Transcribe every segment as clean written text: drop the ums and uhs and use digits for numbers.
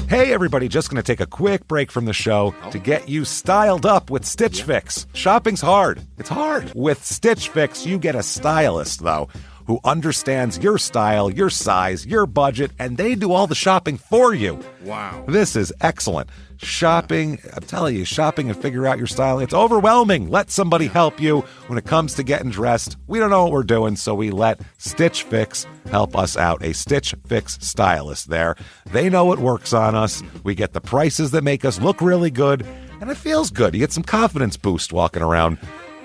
Hey everybody, just going to take a quick break from the show to get you styled up with Stitch Fix. Shopping's hard. It's hard. With Stitch Fix, you get a stylist, though, who understands your style, your size, your budget, and they do all the shopping for you. Wow. This is excellent. Shopping, I'm telling you, shopping and figure out your style, it's overwhelming. Let somebody help you when it comes to getting dressed. We don't know what we're doing, so we let Stitch Fix help us out. A Stitch Fix stylist there. They know what works on us. We get the prices that make us look really good, and it feels good. You get some confidence boost walking around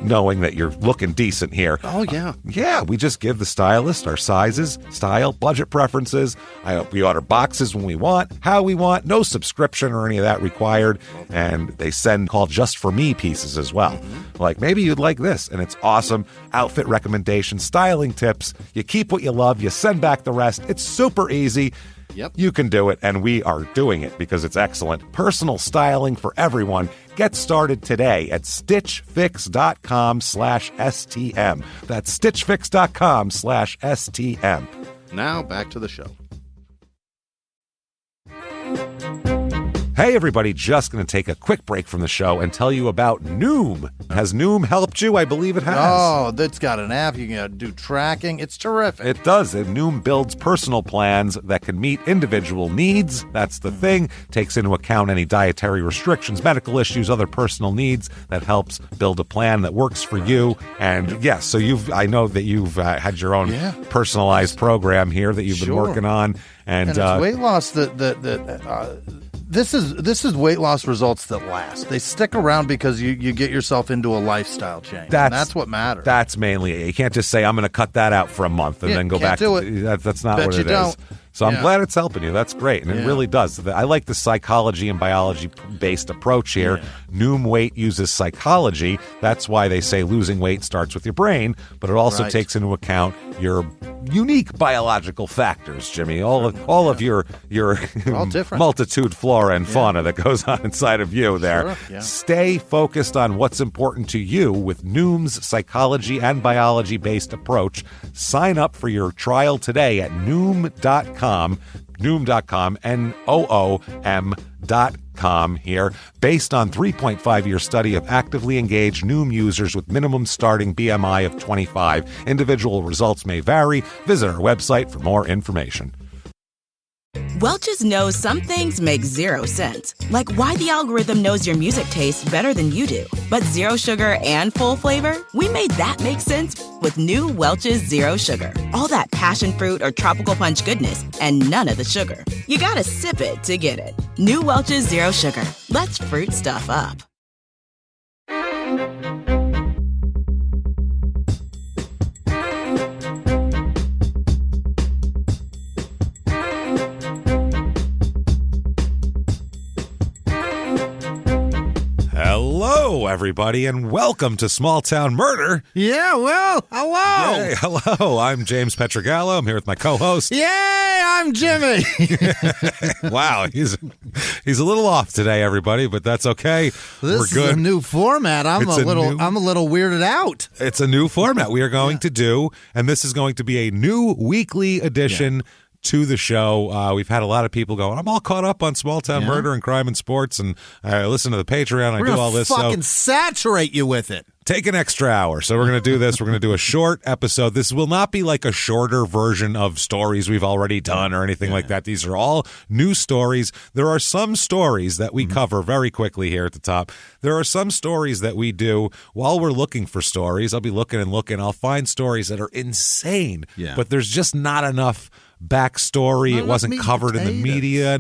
knowing that you're looking decent here. Oh, yeah. Yeah, we just give the stylist our sizes, style, budget preferences. We order boxes when we want, how we want, no subscription or any of that required. And they send called Just For Me pieces as well. Like, maybe you'd like this, and it's awesome. Outfit recommendations, styling tips. You keep what you love, you send back the rest. It's super easy. Yep. You can do it, and we are doing it because it's excellent. Personal styling for everyone. Get started today at stitchfix.com/STM. That's stitchfix.com/STM. Now back to the show. Hey everybody, just going to take a quick break from the show and tell you about Noom. Has Noom helped you? I believe it has. Oh, that's got an app. You can do tracking. It's terrific. It does. And Noom builds personal plans that can meet individual needs. That's the thing. Takes into account any dietary restrictions, medical issues, other personal needs. That helps build a plan that works for you. And yes, so I know that you've had your own personalized program here that you've been working on. And it's weight loss This is weight loss results that last. They stick around because you get yourself into a lifestyle change. That's what matters. That's mainly it. You can't just say, I'm going to cut that out for a month and then go back to it. That's not what it is. So I'm glad it's helping you. That's great. And it really does. I like the psychology and biology-based approach here. Yeah. Noom Weight uses psychology. That's why they say losing weight starts with your brain, but it also takes into account your unique biological factors, Jimmy. All of your multitude flora and fauna that goes on inside of you there. Sure. Yeah. Stay focused on what's important to you with Noom's psychology and biology-based approach. Sign up for your trial today at Noom.com, Noom.com here. Based on 3.5-year study of actively engaged Noom users with minimum starting BMI of 25. Individual results may vary. Visit our website for more information. Welch's knows some things make zero sense, like why the algorithm knows your music tastes better than you do. But zero sugar and full flavor? We made that make sense with new Welch's Zero Sugar. All that passion fruit or tropical punch goodness and none of the sugar. You gotta sip it to get it. New Welch's Zero Sugar. Let's fruit stuff up. Hello, everybody, and welcome to Small Town Murder. Yeah, well, hello. Yay, hello. I'm James Pietragallo. I'm here with my co-host. Yay, I'm Jimmie. Wow, he's a little off today, everybody, but that's okay. We're good. Is a new format. I'm a little weirded out. It's a new format we are going to do, and this is going to be a new weekly edition to the show. We've had a lot of people going, I'm all caught up on small town murder and crime and sports, and I listen to the Patreon. I do all this. We're going to fucking saturate you with it. Take an extra hour. So we're going to do this. We're going to do a short episode. This will not be like a shorter version of stories we've already done or anything like that. These are all new stories. There are some stories that we cover very quickly here at the top. There are some stories that we do while we're looking for stories. I'll be looking. I'll find stories that are insane, but there's just not enough backstory. It wasn't covered in the media.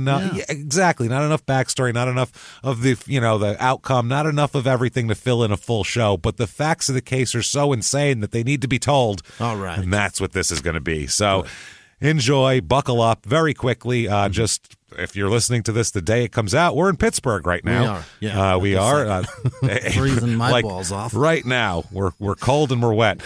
Exactly. Not enough backstory, not enough of the outcome, not enough of everything to fill in a full show. But the facts of the case are so insane that they need to be told. All right. And that's what this is going to be. So enjoy, buckle up very quickly. Just if you're listening to this the day it comes out, we're in Pittsburgh right now. We are. Freezing my balls off. Right now. We're cold and we're wet.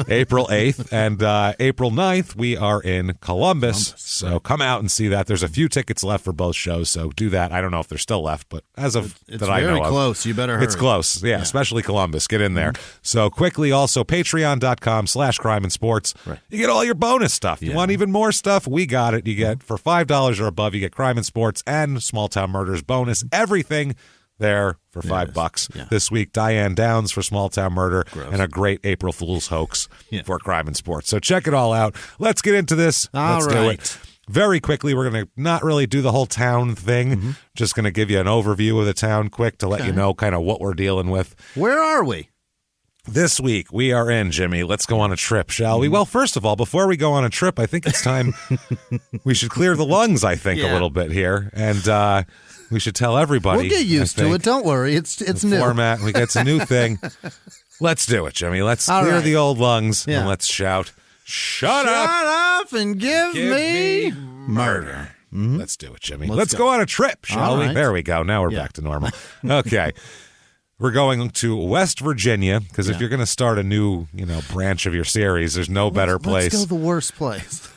April 8th and April 9th, we are in Columbus. So come out and see that. There's a few tickets left for both shows, so do that. I don't know if they're still left, but as of that I know of. It's very close. You better hurry. It's close. Yeah, especially Columbus. Get in there. So quickly, also, patreon.com/crime and sports. Right. You get all your bonus stuff. You want even more stuff? We got it. You get for $5 or above, you get crime and sports and small town murders bonus. Everything there for $5 this week. Diane Downs for small town murder and a great April Fool's hoax for crime and sports. So check it all out. Let's get into this. Let's do it. Very quickly, we're going to not really do the whole town thing. Just going to give you an overview of the town quick to let you know kind of what we're dealing with. Where are we? This week, we are in, Jimmy. Let's go on a trip, shall we? Well, first of all, before we go on a trip, I think it's time we should clear the lungs, I think, a little bit here. And we should tell everybody. We'll get used to it. Don't worry. It's new. Format. We got a new thing. Let's do it, Jimmy. Let's clear the old lungs and let's shout, Shut up and give me murder. Let's do it, Jimmy. Let's go on a trip, shall we? There we go. Now we're back to normal. Okay. We're going to West Virginia because if you're going to start a new, branch of your series, there's no better place. Let's go the worst place.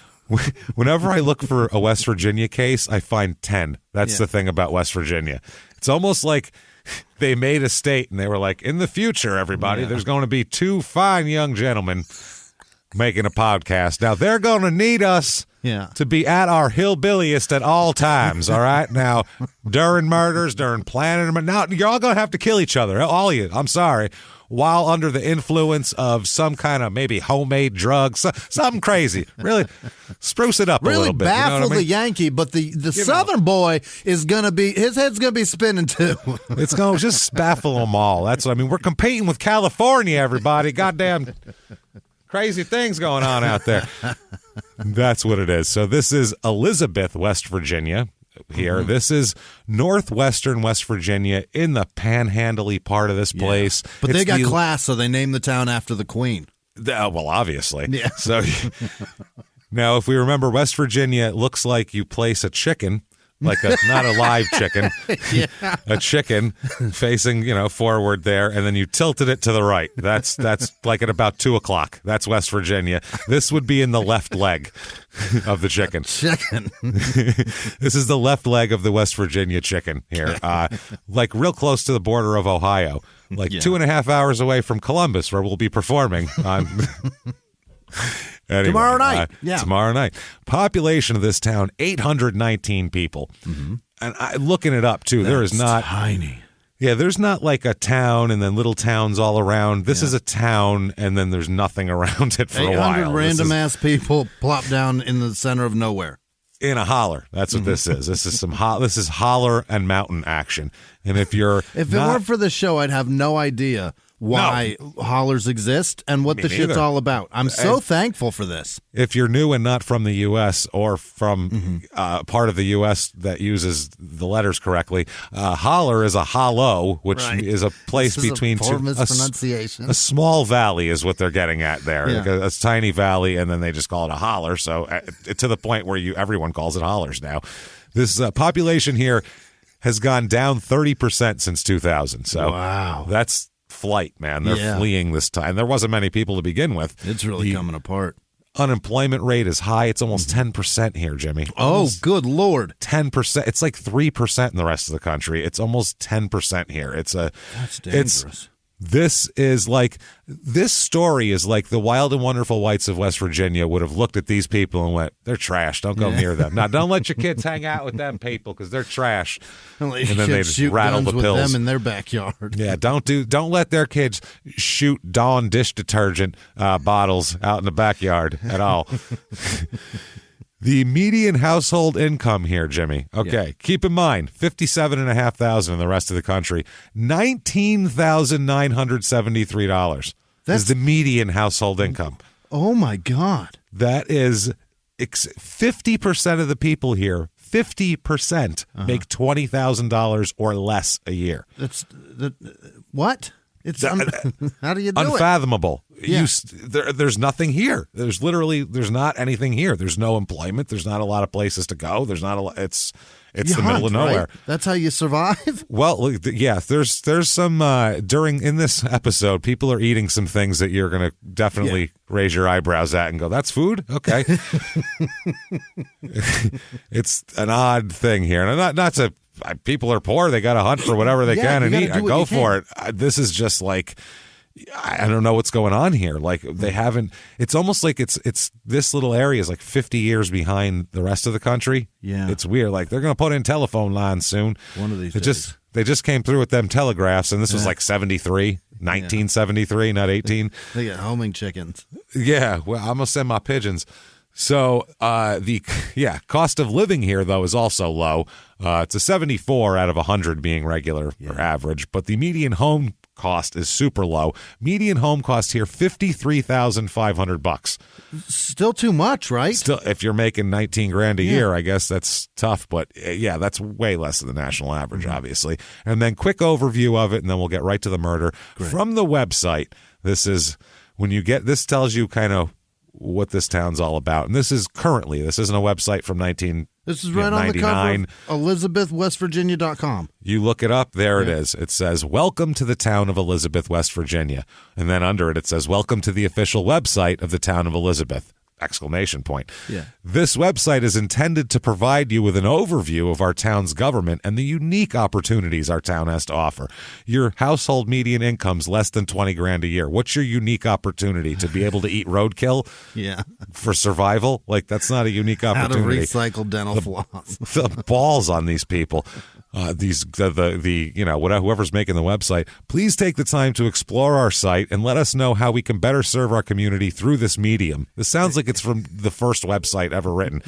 Whenever I look for a West Virginia case, I find 10. That's the thing about West Virginia. It's almost like they made a state and they were like, in the future, everybody, there's going to be 2 fine young gentlemen making a podcast. Now, they're going to need us to be at our hillbilliest at all times, all right? Now, during murders, during planning them, now you're all going to have to kill each other, all of you. I'm sorry. While under the influence of some kind of maybe homemade drugs, something crazy. Really spruce it up a little bit. Really baffle the Yankee, but the Southern boy is going to be, his head's going to be spinning too. It's going to just baffle them all. That's what I mean. We're competing with California, everybody. Goddamn crazy things going on out there. That's what it is. So this is Elizabeth, West Virginia. Here, this is northwestern West Virginia in the panhandly part of this place. But they got class, so they named the town after the Queen. Well, obviously. Yeah. So now, if we remember, West Virginia looks like you place a chicken, like not a live chicken, a chicken facing forward there, and then you tilted it to the right. That's like at about 2:00. That's West Virginia. This would be in the left leg of the chicken. This is the left leg of the West Virginia chicken here, like real close to the border of Ohio, like 2.5 hours away from Columbus, where we'll be performing on. Anyway, tomorrow night. Tomorrow night. Population of this town, 819 people. And looking it up, too, there is not... tiny. Yeah, there's not like a town and then little towns all around. This is a town, and then there's nothing around it for a while. 800 random-ass people plop down in the center of nowhere. In a holler. That's what this is. This is this is holler and mountain action. And if you're... If it weren't for the show, I'd have no idea why hollers exist and what the shit's all about. I'm so thankful for this. If you're new and not from the U.S. or from part of the U.S. that uses the letters correctly, holler is a hollow, which is a place between two. Mispronunciation. A small valley is what they're getting at there. Like a tiny valley, and then they just call it a holler. So to the point where everyone calls it hollers now. This population here has gone down 30% since 2000. So that's flight, man. They're fleeing this time. There wasn't many people to begin with. It's really coming apart. Unemployment rate is high. It's almost 10% here, Jimmy. Good Lord. 10%. It's like 3% in the rest of the country. It's almost 10% here. That's dangerous. This story is like the Wild and Wonderful Whites of West Virginia would have looked at these people and went, they're trash. Don't go near them. Now, don't let your kids hang out with them people because they're trash. And then they just rattle the pills with them in their backyard. Yeah, don't let their kids shoot Dawn dish detergent bottles out in the backyard at all. The median household income here, Jimmy. Okay, keep in mind, $57,500 in the rest of the country. $19,973 is the median household income. Oh, my God. That is 50% of the people here, 50% make $20,000 or less a year. What? It's how do you do unfathomable. it? There's nothing here. There's not anything here. There's no employment. There's not a lot of places to go. There's not a lot. It's the middle of nowhere. Right? That's how you survive. Well, yeah. There's some in this episode, people are eating some things that you're going to definitely raise your eyebrows at and go, "That's food." Okay. It's an odd thing here, and not to. People are poor. They got to hunt for whatever they can and eat. I go for it. This is just like I don't know what's going on here. Like they haven't. It's almost like it's this little area is like 50 years behind the rest of the country. Yeah, it's weird. Like they're going to put in telephone lines soon. One of these days. They just came through with them telegraphs, and this was like 1973, not 18. They got homing chickens. Yeah, well, I'm gonna send my pigeons. So the cost of living here though is also low. It's a 74 out of 100 being regular or average, but the median home cost is super low. Median home cost here $53,500. Still too much, right? Still, if you're making 19 grand a year, I guess that's tough. But yeah, that's way less than the national average, obviously. And then quick overview of it, and then we'll get right to the murder from the website. This is when you get this tells you kind of what this town's all about. And this isn't a website from 19. This is right on the cover of ElizabethWestVirginia.com. You look it up, there it is. It says, "Welcome to the town of Elizabeth, West Virginia." And then under it, it says, "Welcome to the official website of the town of Elizabeth." Exclamation point. Yeah. This website is intended to provide you with an overview of our town's government and the unique opportunities our town has to offer. Your household median income's less than 20 grand a year. What's your unique opportunity? To be able to eat roadkill? Yeah. For survival? Like, that's not a unique opportunity. How to recycle dental floss. The balls on these people. Whoever's making the website, please take the time to explore our site and let us know how we can better serve our community through this medium. This sounds like it's from the first website ever written.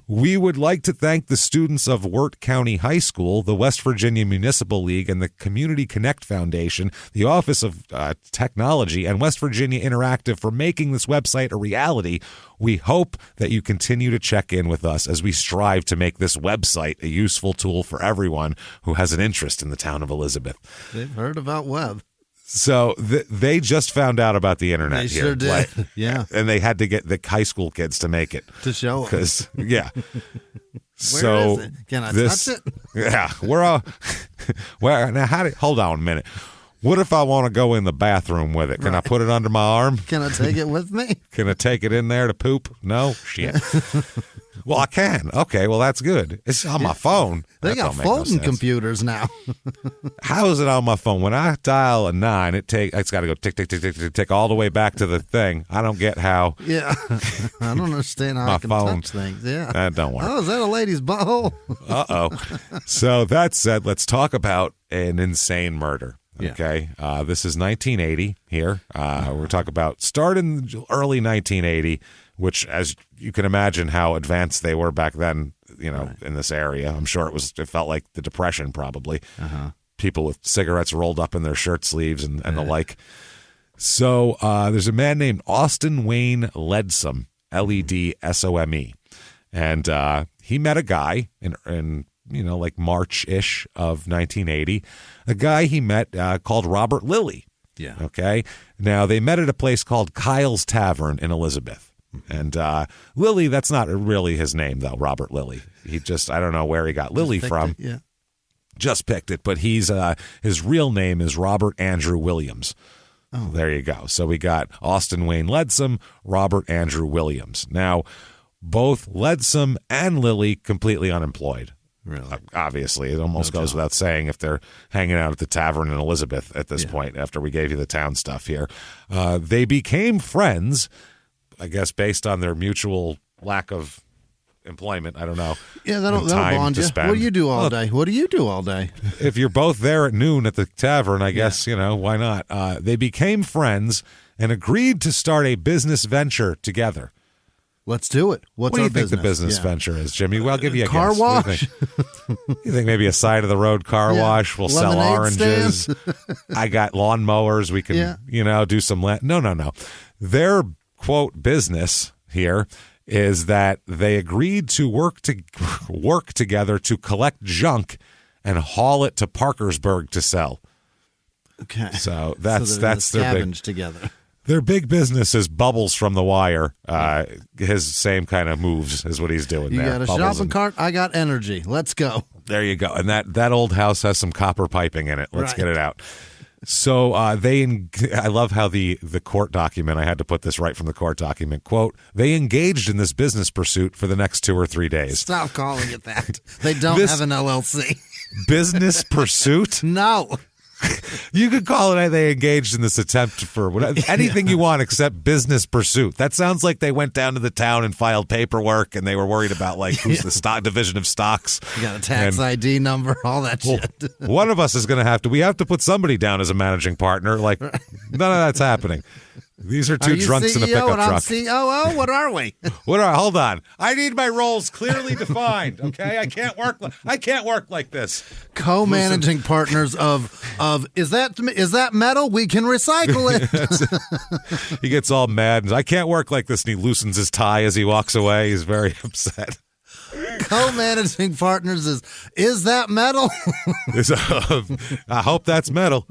We would like to thank the students of Wirt County High School, the West Virginia Municipal League, and the Community Connect Foundation, the Office of Technology, and West Virginia Interactive for making this website a reality. We hope that you continue to check in with us as we strive to make this website a useful tool for everyone who has an interest in the town of Elizabeth. They've heard about web. So they just found out about the internet They here. sure did. Yeah. And they had to get the high school kids to make it. To show them. Yeah. Where is it? Can I touch it? Yeah. Hold on a minute. What if I want to go in the bathroom with it? Can I put it under my arm? Can I take it with me? Can I take it in there to poop? No? Shit. Well, I can. Okay, well, that's good. It's on my phone. They got folding computers now. How is it on my phone? When I dial a 9, it's got to go tick, tick, tick, tick, tick, tick all the way back to the thing. I don't get how. Yeah. I don't understand how I can touch things. Yeah. Don't worry. Oh, is that a lady's butthole? Uh-oh. So that said, let's talk about an insane murder. Okay, this is 1980 here. We're talking about starting early 1980, which, as you can imagine, how advanced they were back then. In this area, I'm sure it felt like the Depression, probably. People with cigarettes rolled up in their shirt sleeves and the like. So there's a man named Austin Wayne Ledsome, Ledsome, and he met a guy in like March-ish of 1980, a guy he met called Robert Lilly. Yeah. Okay. Now, they met at a place called Kyle's Tavern in Elizabeth. And Lilly, that's not really his name, though, Robert Lilly. I don't know where he got Lilly from. Yeah. Just picked it. But his real name is Robert Andrew Williams. Oh. There you go. So we got Austin Wayne Ledsome, Robert Andrew Williams. Now, both Ledsome and Lilly completely unemployed. Really? Obviously, it almost goes without saying if they're hanging out at the tavern in Elizabeth at this point after we gave you the town stuff here. They became friends, I guess, based on their mutual lack of employment. I don't know. Yeah, that'll bond you. What do you do all day? What do you do all day? If you're both there at noon at the tavern, I guess, why not? They became friends and agreed to start a business venture together. Let's do it. What do you think the business venture is, Jimmie? Well, I'll give you a car guess. Wash. You think maybe a side of the road car wash? We'll sell oranges. I got lawn mowers. We can, do some. No. Their quote business here is that they agreed to work together to collect junk and haul it to Parkersburg to sell. Okay. So that's their big together. Their big business is Bubbles from The Wire. His same kind of moves is what he's doing there. You got a shopping cart, I got energy. Let's go. There you go. And that old house has some copper piping in it. Let's get it out. So I love how the court document, I had to put this right from the court document, quote, they engaged in this business pursuit for the next 2 or 3 days. Stop calling it that. They don't have an LLC. Business pursuit? No. You could call it they engaged in this attempt for anything you want except business pursuit. That sounds like they went down to the town and filed paperwork, and they were worried about who's the stock division of stocks. You got a tax ID number, all that shit. One of us is going to have to. We have to put somebody down as a managing partner. None of that's happening. These are two drunks in a pickup and I'm truck. COO? What are we? Hold on. I need my roles clearly defined. Okay, I can't work like this. Co-managing partners of is that metal? We can recycle it. He gets all mad. I can't work like this, and he loosens his tie as he walks away. He's very upset. Co-managing partners is that metal? I hope that's metal.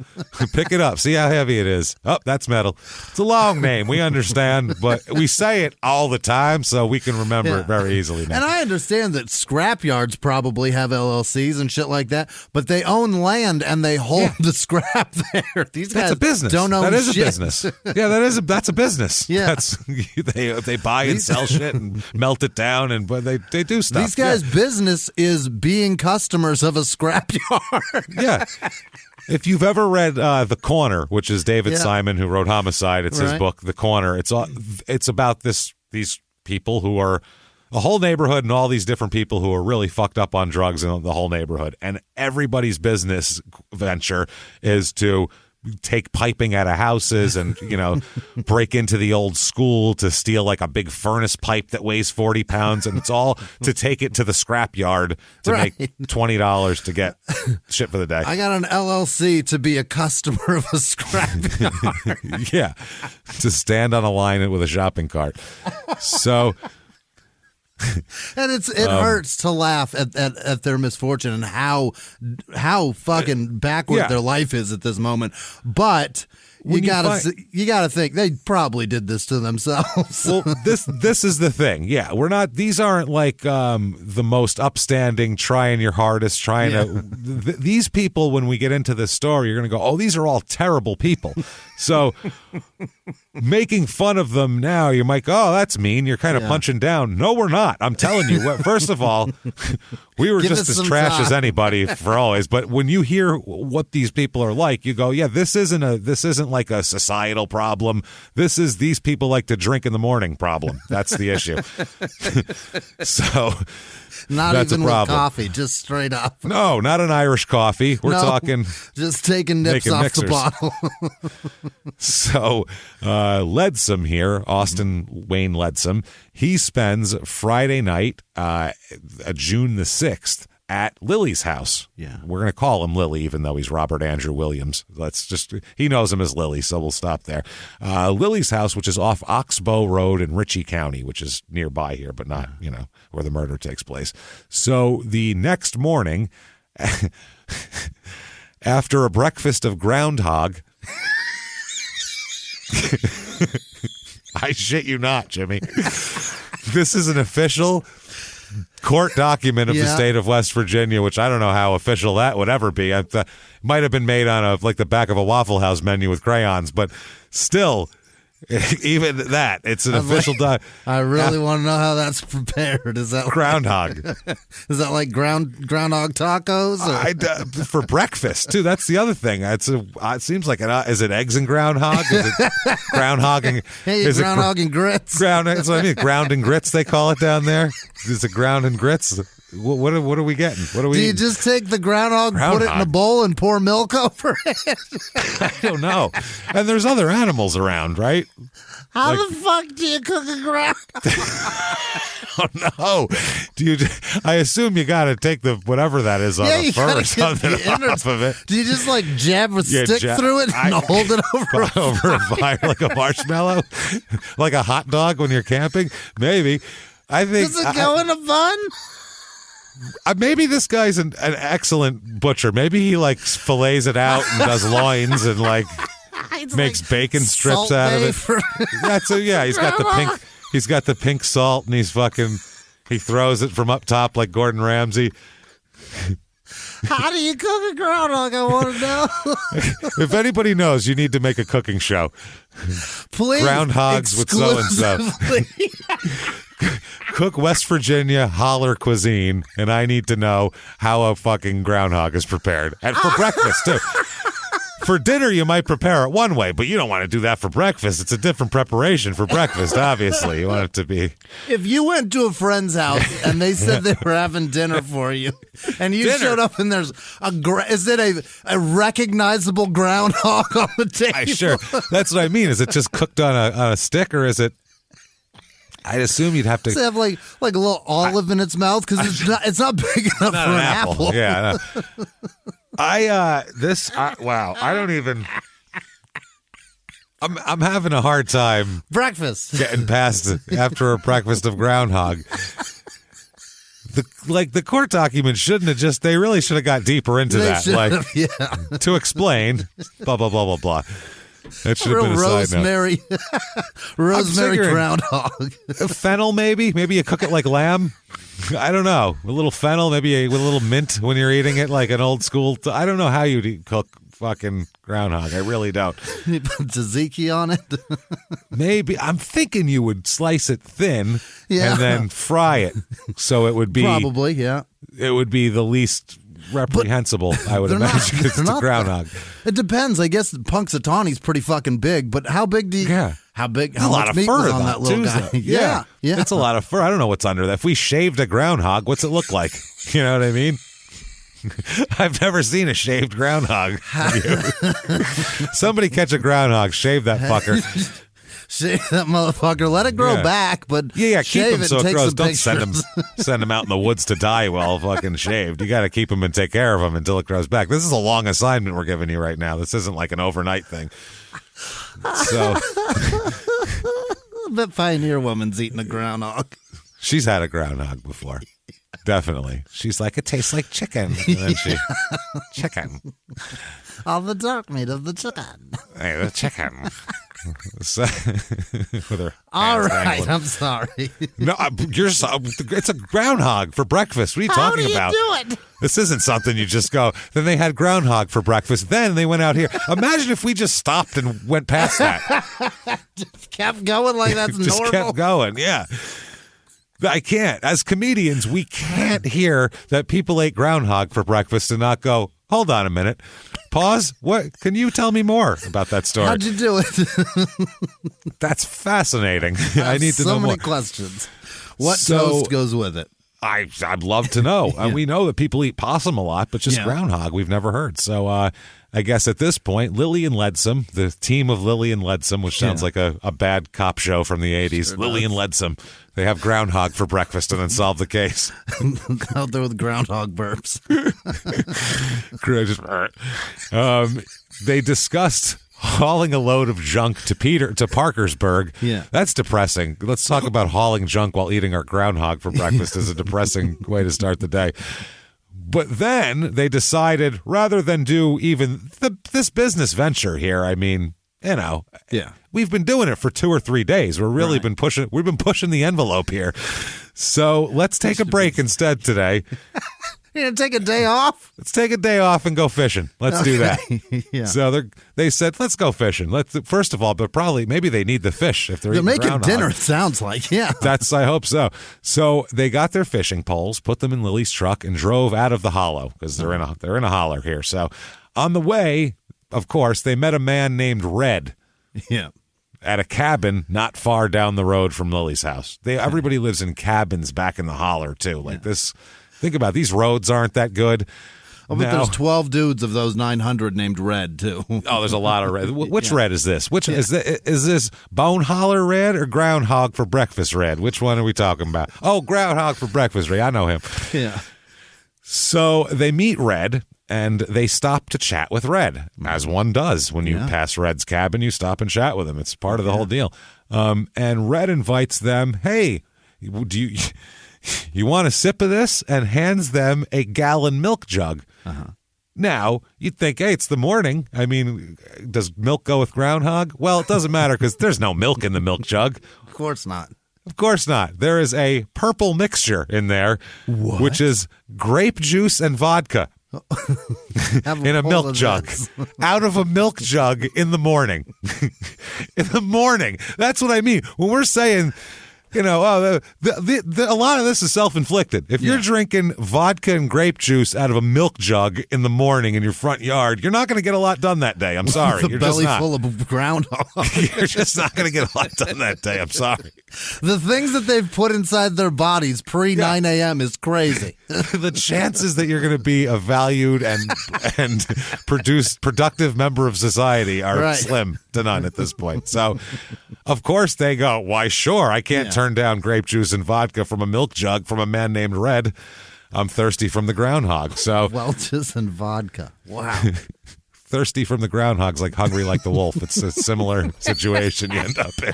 Pick it up. See how heavy it is. Oh, that's metal. It's a long name. We understand, but we say it all the time, so we can remember it very easily now. And I understand that scrap yards probably have LLCs and shit like that, but they own land and they hold the scrap there. These guys that's a business. Don't own that is shit. A business. Yeah, that's a business. Yeah, they buy and sell shit and melt it down, and but they do stuff. These guys' business is being customers of a scrapyard. Yeah. If you've ever read The Corner, which is David Simon, who wrote Homicide, it's his book, The Corner. It's about these people who are a whole neighborhood and all these different people who are really fucked up on drugs in the whole neighborhood. And everybody's business venture is to take piping out of houses and, break into the old school to steal a big furnace pipe that weighs 40 pounds. And it's all to take it to the scrap yard to make $20 to get shit for the day. I got an LLC to be a customer of a scrap yard. Yeah. To stand on a line with a shopping cart. So... And it hurts to laugh at their misfortune and how fucking backward their life is at this moment. But you gotta think they probably did this to themselves. Well, this is the thing. Yeah, we're not. These aren't the most upstanding, trying your hardest, these people. When we get into this story, you're gonna go, oh, these are all terrible people. So making fun of them now, you might go, oh, that's mean. You're kind of punching down. No, we're not. I'm telling you. First of all, we were just as trash as anybody for always. But when you hear what these people are like, you go, yeah, this isn't like a societal problem. These people like to drink in the morning problem. That's the issue. So not that's even a problem. With coffee, just straight up. No, not an Irish coffee. We're talking just taking nips off mixers. the bottle. So Leadsom here, Austin Wayne Leadsom, he spends Friday night, June the 6th, at Lily's house. Yeah. We're going to call him Lily, even though he's Robert Andrew Williams. He knows him as Lily, so we'll stop there. Lily's house, which is off Oxbow Road in Ritchie County, which is nearby here, but not, where the murder takes place. So the next morning, after a breakfast of Groundhog, I shit you not, Jimmy. This is an official court document of the state of West Virginia, which I don't know how official that would ever be. It might have been made on the back of a Waffle House menu with crayons, but still, even that, it's an official document. I really want to know how that's prepared. Is that Groundhog? Is that like groundhog tacos? Or? For breakfast too. That's the other thing. It seems like is it eggs and groundhog? Is it groundhog and groundhog and grits? That's what I mean. Ground and grits they call it down there. Is it ground and grits? What are we getting? What are we? Do you just take the groundhog, put it in a bowl, and pour milk over it? I don't know. And there's other animals around, right? How the fuck do you cook a groundhog? Oh no! I assume you got to take the whatever that is on the fur or something off of it. Do you just jab a stick through it and hold it over a fire like a marshmallow, like a hot dog when you're camping? Maybe. I think. Does it go in a bun? Maybe this guy's an excellent butcher. Maybe he fillets it out and does loins and makes bacon strips out of it. He's got the pink salt and he throws it from up top like Gordon Ramsay. How do you cook a groundhog? I want to know. If anybody knows, you need to make a cooking show. Please. Groundhogs with so-and-so. Cook West Virginia holler cuisine, and I need to know how a fucking groundhog is prepared. And for breakfast, too. For dinner, you might prepare it one way, but you don't want to do that for breakfast. It's a different preparation for breakfast, obviously. You want it to be... If you went to a friend's house and they said they were having dinner for you, and you showed up and there's is it a recognizable groundhog on the table? Sure. That's what I mean. Is it just cooked on a stick, or is it... I'd assume you'd have to... Does it have like a little olive in its mouth? Because it's not big enough not for an an apple. Yeah. Wow. I don't even... I'm having a hard time Breakfast. getting past after a breakfast of groundhog. The court document shouldn't have just... They really should have got deeper into that. To explain, blah, blah, blah, blah, blah. That should have been a rosemary, side note. rosemary groundhog. Fennel, maybe? Maybe you cook it like lamb? I don't know. A little fennel, maybe with a little mint when you're eating it, like an old school... I don't know how you'd cook fucking groundhog. I really don't. You put tzatziki on it? Maybe. I'm thinking you would slice it thin and then fry it. So it would be... Probably, yeah. It would be the least... reprehensible, I would imagine, because it's a groundhog. It depends. I guess Punxsutawney's pretty fucking big, but how big do you... Yeah. How big? How much meat was on that little guy? Yeah. It's a lot of fur. I don't know what's under that. If we shaved a groundhog, what's it look like? You know what I mean? I've never seen a shaved groundhog. Somebody catch a groundhog, shave that fucker. Shave that motherfucker. Let it grow back, but keep shave him it so and it take grows. some Don't pictures. send him out in the woods to die while fucking shaved. You got to keep him and take care of him until it grows back. This is a long assignment we're giving you right now. This isn't like an overnight thing. So, that pioneer woman's eating a groundhog. She's had a groundhog before. Definitely. She's like, it tastes like chicken. And then chicken. All the dark meat of the chicken. Hey, the chicken. So, with her all right, dangling. I'm sorry. No, it's a groundhog for breakfast. What are you talking about? How do you do it? This isn't something you just go. Then they had groundhog for breakfast. Then they went out here. Imagine if we just stopped and went past that. Just kept going like that's just normal. Kept going. Yeah. I can't. As comedians, we can't hear that people ate groundhog for breakfast and not go, hold on a minute. Pause. What? Can you tell me more about that story? How'd you do it? That's fascinating. I need to know more. So many questions. What toast goes with it? I'd love to know. We know that people eat possum a lot, but just groundhog we've never heard. So I guess at this point, Lily and Leadsom, the team of Lily and Leadsom, which sounds like a bad cop show from the 80s. Sure Lily and Leadsom, they have groundhog for breakfast and then solve the case. Out there with groundhog burps. They discussed hauling a load of junk to Parkersburg. Yeah. That's depressing. Let's talk about hauling junk while eating our groundhog for breakfast is a depressing way to start the day. But then they decided, rather than do even this business venture here, I mean, we've been doing it for 2 or 3 days. We've been pushing the envelope here. So let's take a break instead today. You're going to take a day off? Let's take a day off and go fishing. Let's do that. Yeah. So they said, let's go fishing. First of all, but maybe they need the fish if they're making groundhog. dinner, it sounds like, yeah. I hope so. So they got their fishing poles, put them in Lily's truck, and drove out of the hollow because they're in a holler here. So on the way, of course, they met a man named Red. Yeah. At a cabin not far down the road from Lily's house. Everybody lives in cabins back in the holler, too. Like this... Think about it. These roads aren't that good. Oh, but there's 12 dudes of those 900 named Red, too. Oh, there's a lot of red. Which Red is this? Is this Bone Holler Red or Groundhog for Breakfast Red? Which one are we talking about? Oh, Groundhog for Breakfast Red. I know him. Yeah. So they meet Red, and they stop to chat with Red, as one does. When you pass Red's cabin, you stop and chat with him. It's part of the whole deal. And Red invites them, hey, you want a sip of this? And hands them a gallon milk jug. Uh-huh. Now, you'd think, hey, it's the morning. I mean, does milk go with groundhog? Well, it doesn't matter because there's no milk in the milk jug. Of course not. Of course not. There is a purple mixture in there, which is grape juice and vodka in a milk jug. Out of a milk jug in the morning. In the morning. That's what I mean. When we're saying... a lot of this is self-inflicted. If you're drinking vodka and grape juice out of a milk jug in the morning in your front yard, you're not going to get a lot done that day. I'm sorry. You're belly full of groundhog. You're just not going to get a lot done that day. I'm sorry. The things that they've put inside their bodies pre 9 a.m. is crazy. The chances that you're going to be a valued and productive member of society are slim to none at this point. So, of course, they go, why, sure, I can't turn down grape juice and vodka from a milk jug from a man named Red. I'm thirsty from the groundhog. So Welch's and vodka. Wow. Thirsty from the groundhog's like hungry like the wolf. It's a similar situation you end up in.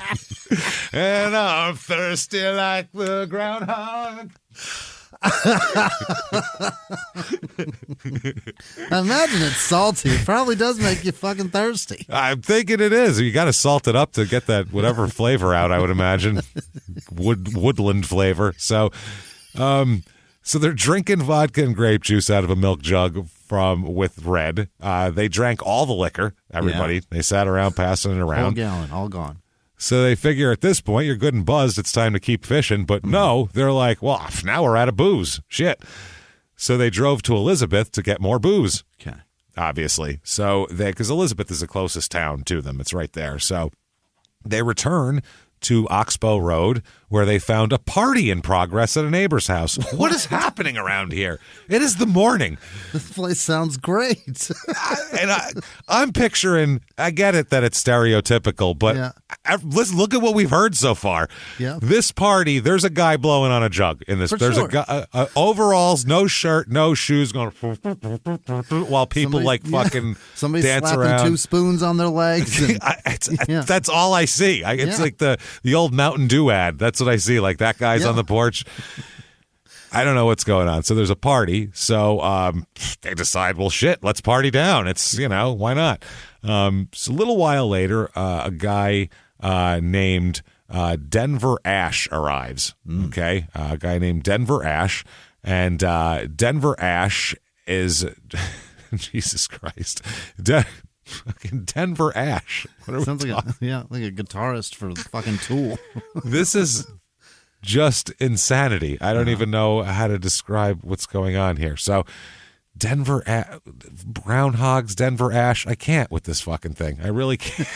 And I'm thirsty like the groundhog. I imagine it's salty. It probably does make you fucking thirsty. I'm thinking it is. You got to salt it up to get that whatever flavor out, I would imagine. Woodland flavor. So they're drinking vodka and grape juice out of a milk jug with Red. They drank all the liquor, everybody. Yeah. They sat around passing it around. Whole gallon, all gone. So they figure at this point, you're good and buzzed, it's time to keep fishing. But no, they're like, well, now we're out of booze. Shit. So they drove to Elizabeth to get more booze. Okay. Obviously. So because Elizabeth is the closest town to them. It's right there. So they return to Oxbow Road, where they found a party in progress at a neighbor's house. What is happening around here? It is the morning. This place sounds great. I'm picturing, I get it that it's stereotypical, but let's look at what we've heard so far. Yeah. This party, there's a guy blowing on a jug in this. There's a guy, overalls, no shirt, no shoes, going while people fucking somebody's dance slapping around. 2 spoons on their legs. That's all I see. It's like the old Mountain Dew ad. That's what I see. Like that guy's on the porch. I don't know what's going on. So there's a party. So they decide, well, shit, let's party down. It's, why not? So a little while later, a guy named Denver Ash arrives. Okay. A guy named Denver Ash. And Denver Ash is, Jesus Christ. Fucking Denver Ash. Sounds like a guitarist for fucking Tool. This is just insanity. I don't even know how to describe what's going on here. So, Groundhogs, Denver Ash. I can't with this fucking thing. I really can't.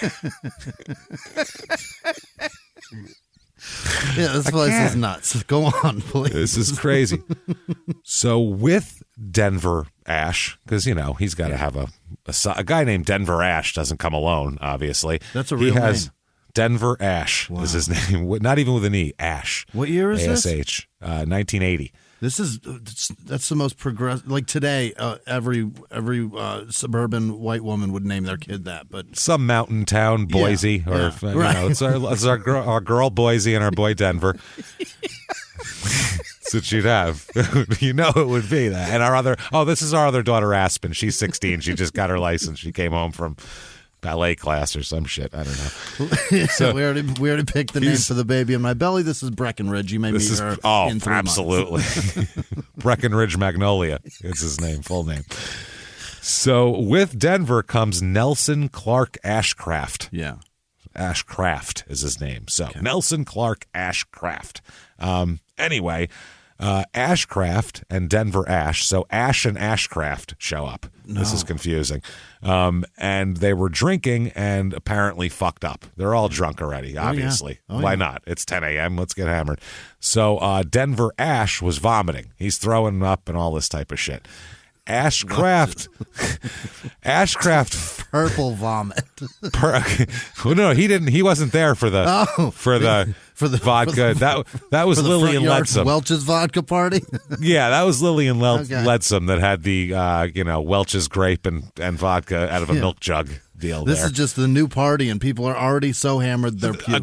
This place is nuts. Go on, please. This is crazy. So with Denver Ash, because, he's got to have a guy named Denver Ash doesn't come alone, obviously. That's a real name. Denver Ash is his name. Not even with an E, Ash. What year is this? ASH, 1980. That's the most progressive. Like today, every suburban white woman would name their kid that, but some mountain town, Boise, it's our girl Boise and our boy Denver. That's what you'd have. It would be that. And this is our other daughter Aspen. She's 16. She just got her license. She came home from ballet class or some shit. I don't know. So we already picked the name for the baby in my belly. This is Breckenridge. You may meet her in 3 months. Absolutely. Breckenridge Magnolia is his name, full name. So with Denver comes Nelson Clark Ashcraft. Yeah. Ashcraft is his name. So Nelson Clark Ashcraft. Anyway, Ashcraft and Denver Ash. So Ash and Ashcraft show up. No. This is confusing. And they were drinking and apparently fucked up. They're all drunk already, obviously. Why not? It's 10 a.m. Let's get hammered. So Denver Ash was vomiting. He's throwing up and all this type of shit. Ashcraft purple vomit. No, he didn't. He wasn't there for the vodka. That was Lillian Ledsome. Welch's vodka party. Yeah, that was Lillian Ledsome that had the Welch's grape and vodka out of a milk jug deal. This is just the new party, and people are already so hammered they're puking.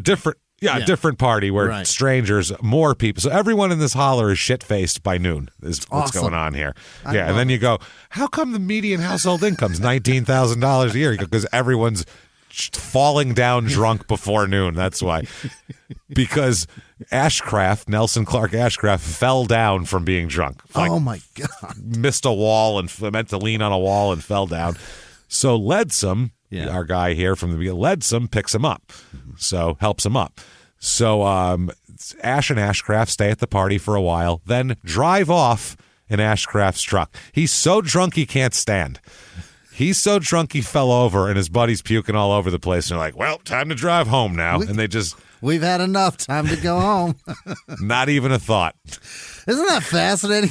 A different party where strangers, more people. So everyone in this holler is shit-faced by noon is what's going on here. And then you go, how come the median household income's $19,000 a year? Because everyone's falling down drunk before noon. That's why. Because Nelson Clark Ashcraft fell down from being drunk. Oh, my God. Missed a wall and meant to lean on a wall and fell down. So Ledsome, our guy here from the beginning, Ledsome picks him up. So helps him up. So Ash and Ashcraft stay at the party for a while, then drive off in Ashcraft's truck. He's so drunk he can't stand. He's so drunk he fell over, and his buddy's puking all over the place. And they're like, well, time to drive home now. And they just... We've had enough. Time to go home. Not even a thought. Isn't that fascinating?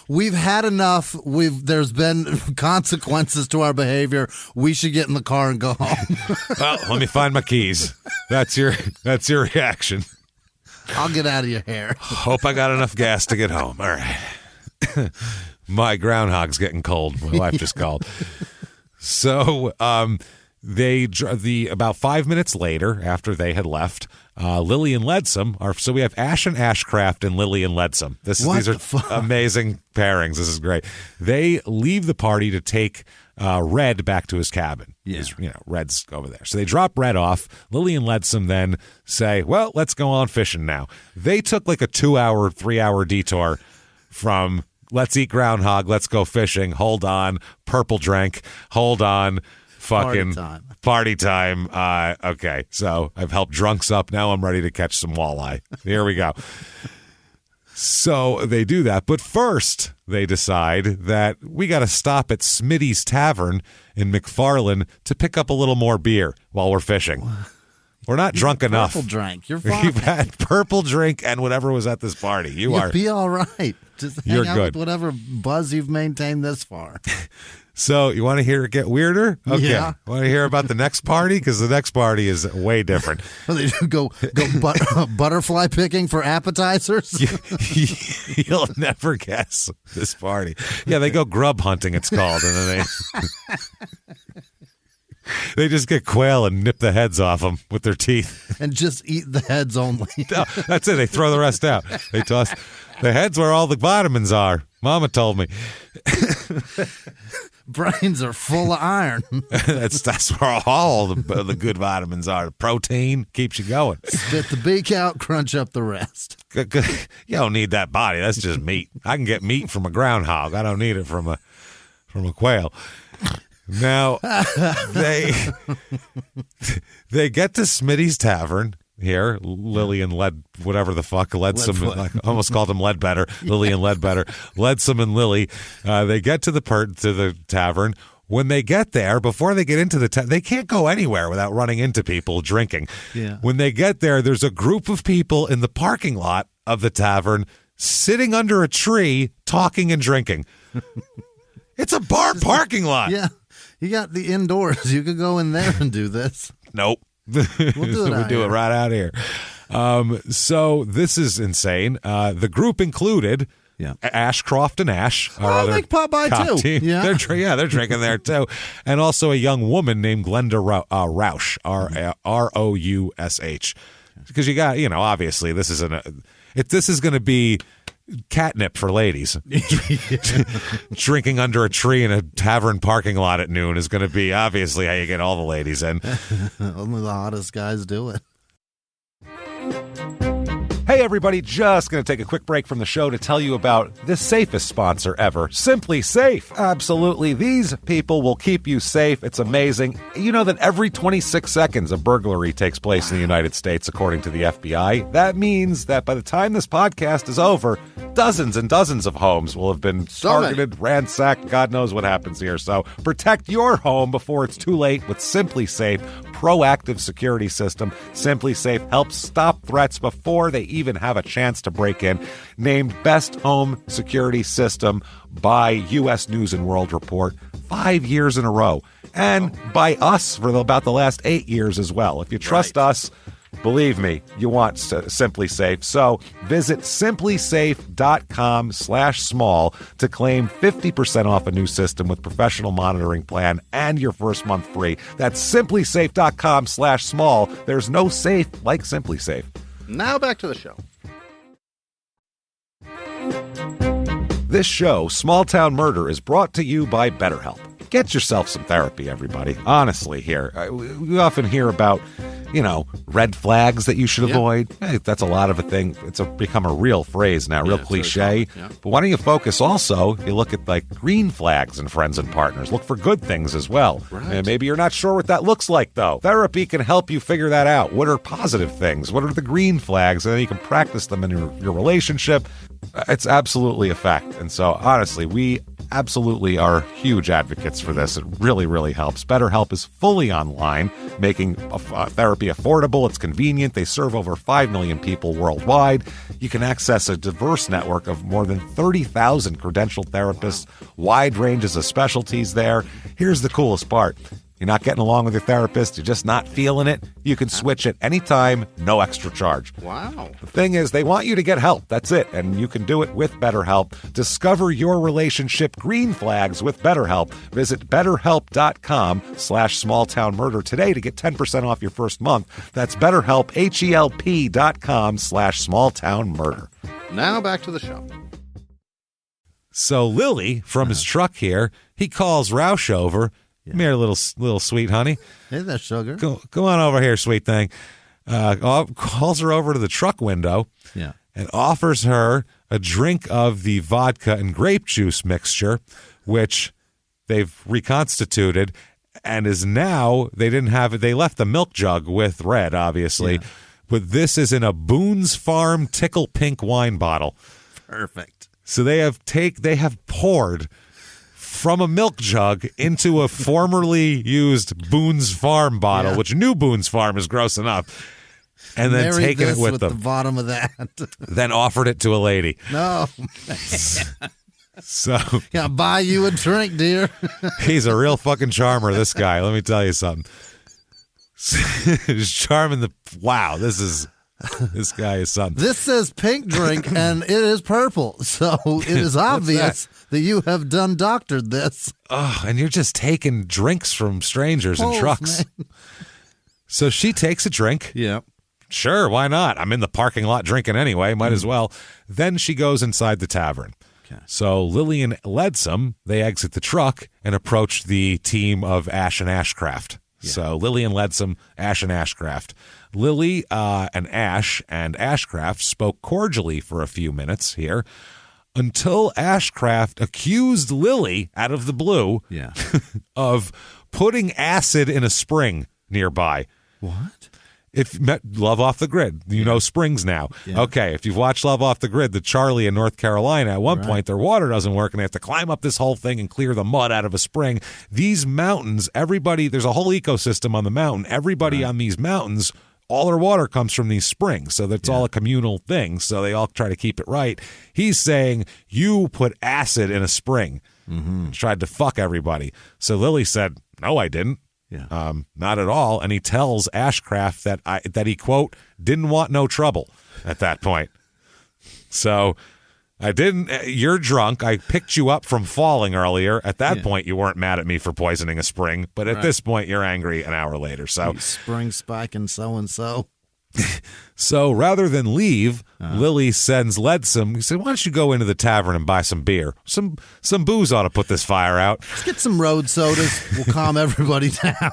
We've had enough. There's been consequences to our behavior. We should get in the car and go home. Well, let me find my keys. That's your reaction. I'll get out of your hair. Hope I got enough gas to get home. All right. My groundhog's getting cold. My wife just called. So, about 5 minutes later, after they had left, Lily and Leadsom are. So we have Ash and Ashcraft and Lily and Leadsom. These are amazing pairings. This is great. They leave the party to take Red back to his cabin. Yeah, Red's over there. So they drop Red off. Lily and Leadsom then say, "Well, let's go on fishing now." They took like a 2-hour, 3-hour detour from let's eat groundhog, let's go fishing. Hold on, purple drink. Hold on. Fucking party time. Okay, so I've helped drunks up. Now I'm ready to catch some walleye. Here we go. So they do that. But first, they decide that we got to stop at Smitty's Tavern in McFarland to pick up a little more beer while we're fishing. We're not drunk enough. Purple drink. You're fine. You've had purple drink and whatever was at this party. You'll be all right. Just hang You're out good. with whatever buzz you've maintained this far. So you want to hear it get weirder? Okay. Yeah. Want to hear about the next party? Because the next party is way different. Well, they go butterfly picking for appetizers? You'll never guess this party. Yeah, they go grub hunting, it's called. And then they just get quail and nip the heads off them with their teeth. And just eat the heads only. No, that's it. They throw the rest out. They toss the heads where all the vitamins are. Mama told me. Brains are full of iron. That's where all the good vitamins are. Protein keeps you going. Spit the beak out, crunch up the rest. You don't need that body. That's just meat. I can get meat from a groundhog. I don't need it from a quail. Now they get to Smitty's Tavern. Here, Lily and whatever the fuck, Leadsom, I almost called him Ledbetter, Lily and Ledbetter, Leadsom and Lily, they get to the tavern. When they get there, before they get into the they can't go anywhere without running into people drinking. Yeah. When they get there, there's a group of people in the parking lot of the tavern sitting under a tree, talking and drinking. It's a bar parking lot. Yeah, you got the indoors. You could go in there and do this. Nope. We'll do it right out here. So this is insane. The group included Ashcroft and Ash, our other pop by too. Team. Yeah. They're drinking there too, and also a young woman named Glenda Roush, Roush, because you got obviously this is going to be catnip for ladies. Drinking under a tree in a tavern parking lot at noon is going to be obviously how you get all the ladies in. Only the hottest guys do it. Hey everybody, just going to take a quick break from the show to tell you about the safest sponsor ever, Simply Safe. Absolutely, these people will keep you safe. It's amazing. You know that every 26 seconds a burglary takes place in the United States, according to the FBI. That means that by the time this podcast is over, dozens and dozens of homes will have been targeted, ransacked. God knows what happens here. So protect your home before it's too late with Simply Safe proactive security system. Simply Safe helps stop threats before they even have a chance to break in. Named Best Home Security System by U.S. News and World Report 5 years in a row. And by us for about the last 8 years as well. If you trust us, believe me, you want Simply Safe. So visit simplysafe.com/small to claim 50% off a new system with professional monitoring plan and your first month free. That's simplysafe.com/small. There's no safe like Simply Safe. Now back to the show. This show, Small Town Murder, is brought to you by BetterHelp. Get yourself some therapy, everybody. Honestly, here. We often hear about red flags that you should avoid. Hey, that's a lot of a thing. It's become a real phrase now, real cliche. But why don't you focus also, you look at like green flags in friends and partners. Look for good things as well. Right. And maybe you're not sure what that looks like, though. Therapy can help you figure that out. What are positive things? What are the green flags? And then you can practice them in your relationship. It's absolutely a fact. And so, honestly, we absolutely are huge advocates for this. It really, really helps. BetterHelp is fully online, making therapy affordable. It's convenient. They serve over 5 million people worldwide. You can access a diverse network of more than 30,000 credentialed therapists, wide ranges of specialties there. Here's the coolest part. You're not getting along with your therapist, you're just not feeling it, you can switch at any time, no extra charge. Wow. The thing is, they want you to get help. That's it. And you can do it with BetterHelp. Discover your relationship green flags with BetterHelp. Visit BetterHelp.com/smalltownmurder today to get 10% off your first month. That's BetterHelp, HELP.com/smalltownmurder. Now back to the show. So Lily, from his truck here, he calls Roush over. Come here, little sweet honey. Hey there, sugar. Go on over here, sweet thing. Calls her over to the truck window and offers her a drink of the vodka and grape juice mixture, which they've reconstituted and is now, they didn't have it. They left the milk jug with Red, obviously, but this is in a Boone's Farm Tickle Pink wine bottle. Perfect. So they have poured from a milk jug into a formerly used Boone's Farm bottle, which new Boone's Farm is gross enough, and then taken it with them. The bottom of that. Then offered it to a lady. No. So yeah, buy you a drink, dear. He's a real fucking charmer, this guy. Let me tell you something. He's charming wow, this guy is something. This says pink drink, and it is purple, so it is obvious that you have done doctored this. Oh, and you're just taking drinks from strangers in trucks. Man. So she takes a drink. Yeah. Sure, why not? I'm in the parking lot drinking anyway, might as well. Then she goes inside the tavern. Okay. So Lily and Ledsome, they exit the truck and approach the team of Ash and Ashcraft. Yeah. So Lily and Ledsome, Ash and Ashcraft. Lily and Ash and Ashcraft spoke cordially for a few minutes here until Ashcraft accused Lily out of the blue of putting acid in a spring nearby. What? If Love Off the Grid, you know springs now. Yeah. Okay, if you've watched Love Off the Grid, the Charlie in North Carolina, at one point their water doesn't work and they have to climb up this whole thing and clear the mud out of a spring. These mountains, there's a whole ecosystem on the mountain. Everybody on these mountains, all their water comes from these springs, so that's all a communal thing, so they all try to keep it right. He's saying, you put acid in a spring. Tried to fuck everybody. So Lily said, no, I didn't. Yeah. Not at all. And he tells Ashcraft that he, quote, didn't want no trouble at that point. So I didn't, you're drunk. I picked you up from falling earlier. At that point, you weren't mad at me for poisoning a spring. But at this point, you're angry an hour later. So spring spiking so-and-so. So rather than leave, Lily sends Ledsome. He said, why don't you go into the tavern and buy some beer? Some booze ought to put this fire out. Let's get some road sodas. We'll calm everybody down.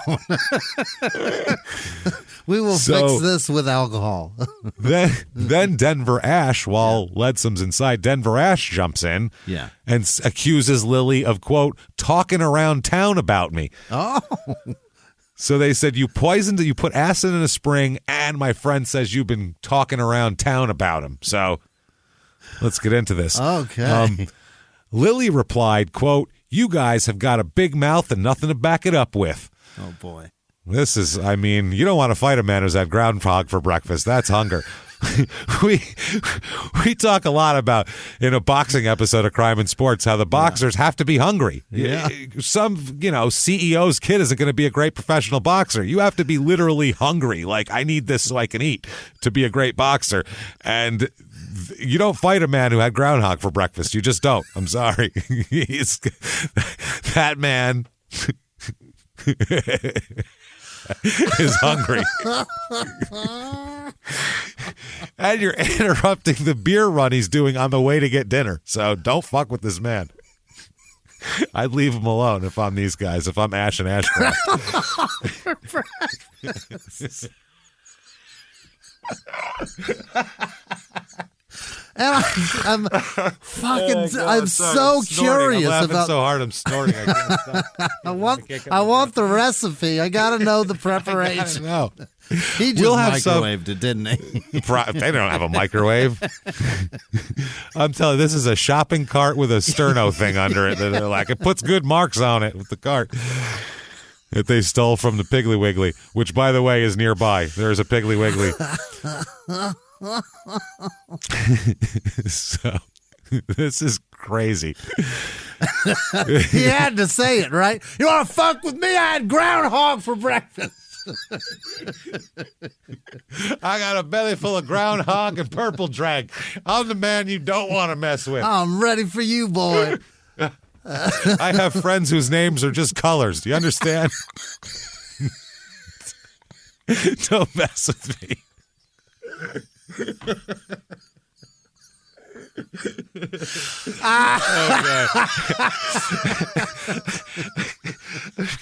We will fix this with alcohol. then Denver Ash, while Ledsome's inside, Denver Ash jumps in and accuses Lily of, quote, talking around town about me. Oh. So they said, you put acid in a spring, and my friend says you've been talking around town about him. So let's get into this. Okay. Lily replied, quote, you guys have got a big mouth and nothing to back it up with. Oh, boy. This is, you don't want to fight a man who's had Groundhog for breakfast. That's hunger. we talk a lot about in a boxing episode of Crime and Sports how the boxers have to be hungry. Some CEO's kid isn't going to be a great professional boxer. You have to be literally hungry. Like, I need this so I can eat to be a great boxer. And you don't fight a man who had Groundhog for breakfast. You just don't. I'm sorry. That man is hungry. And you're interrupting the beer run he's doing on the way to get dinner. So don't fuck with this man. I'd leave him alone if I'm these guys, if I'm Ash and Ashcraft. And I'm fucking. I'm so curious I'm laughing about. so hard, I'm snorting. I can't stop. I want the recipe. I got to know the preparation. No, He just microwaved it, didn't he? They don't have a microwave. I'm telling you, this is a shopping cart with a sterno thing under it. They're like, it puts good marks on it with the cart that they stole from the Piggly Wiggly, which, by the way, is nearby. There is a Piggly Wiggly. So this is crazy. He had to say it, right? You want to fuck with me? I had groundhog for breakfast. I got a belly full of groundhog and purple drag. I'm the man you don't want to mess with. I'm ready for you, boy. I have friends whose names are just colors. Do you understand? Don't mess with me. I've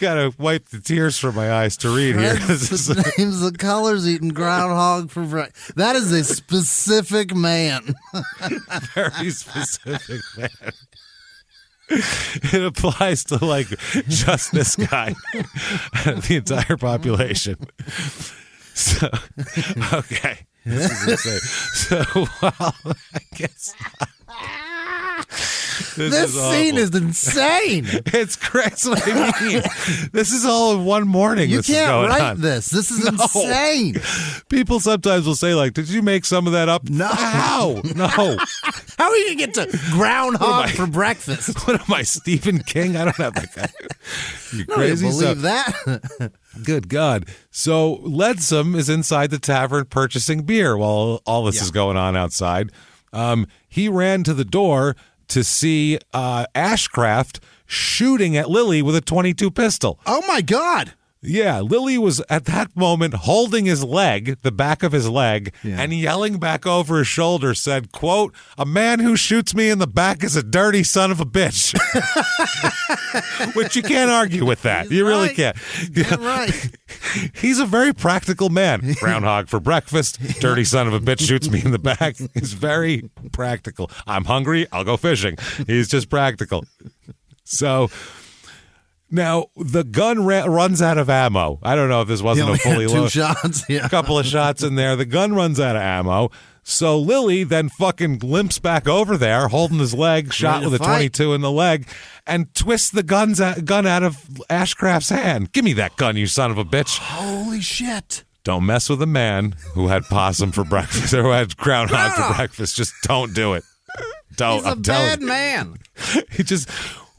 got to wipe the tears from my eyes to read here. Names of colors eating groundhog for breakfast. That is a specific man. Very specific man. It applies to like just this guy, the entire population. So, okay. This is insane. So, well, I guess this scene is insane. It's crazy. That's what I mean. This is all in one morning. You this can't is going write on. this. This is insane. People sometimes will say, like, did you make some of that up? No. How? No. How are you going to get to groundhog for breakfast? What am I, Stephen King? I don't have that guy. You No, crazy? you believe that? Good God. So Leadsom is inside the tavern purchasing beer while all this is going on outside. He ran to the door to see Ashcraft shooting at Lily with a .22 pistol. Oh, my God. Yeah, Lily was at that moment holding his leg, the back of his leg, and yelling back over his shoulder, said, quote, "A man who shoots me in the back is a dirty son of a bitch." Which you can't argue with that. You really can't. Yeah, right. He's a very practical man. Groundhog for breakfast, dirty son of a bitch shoots me in the back. He's very practical. I'm hungry, I'll go fishing. He's just practical. So... now, the gun runs out of ammo. I don't know if this wasn't a fully loaded. 2 shots, A couple of shots in there. The gun runs out of ammo. So Lily then fucking limps back over there, holding his leg, shot with a .22 in the leg, and twists the gun out of Ashcraft's hand. Give me that gun, you son of a bitch. Holy shit. Don't mess with a man who had possum for breakfast or who had groundhog for breakfast. Just don't do it. Don't. He's a bad man. He just...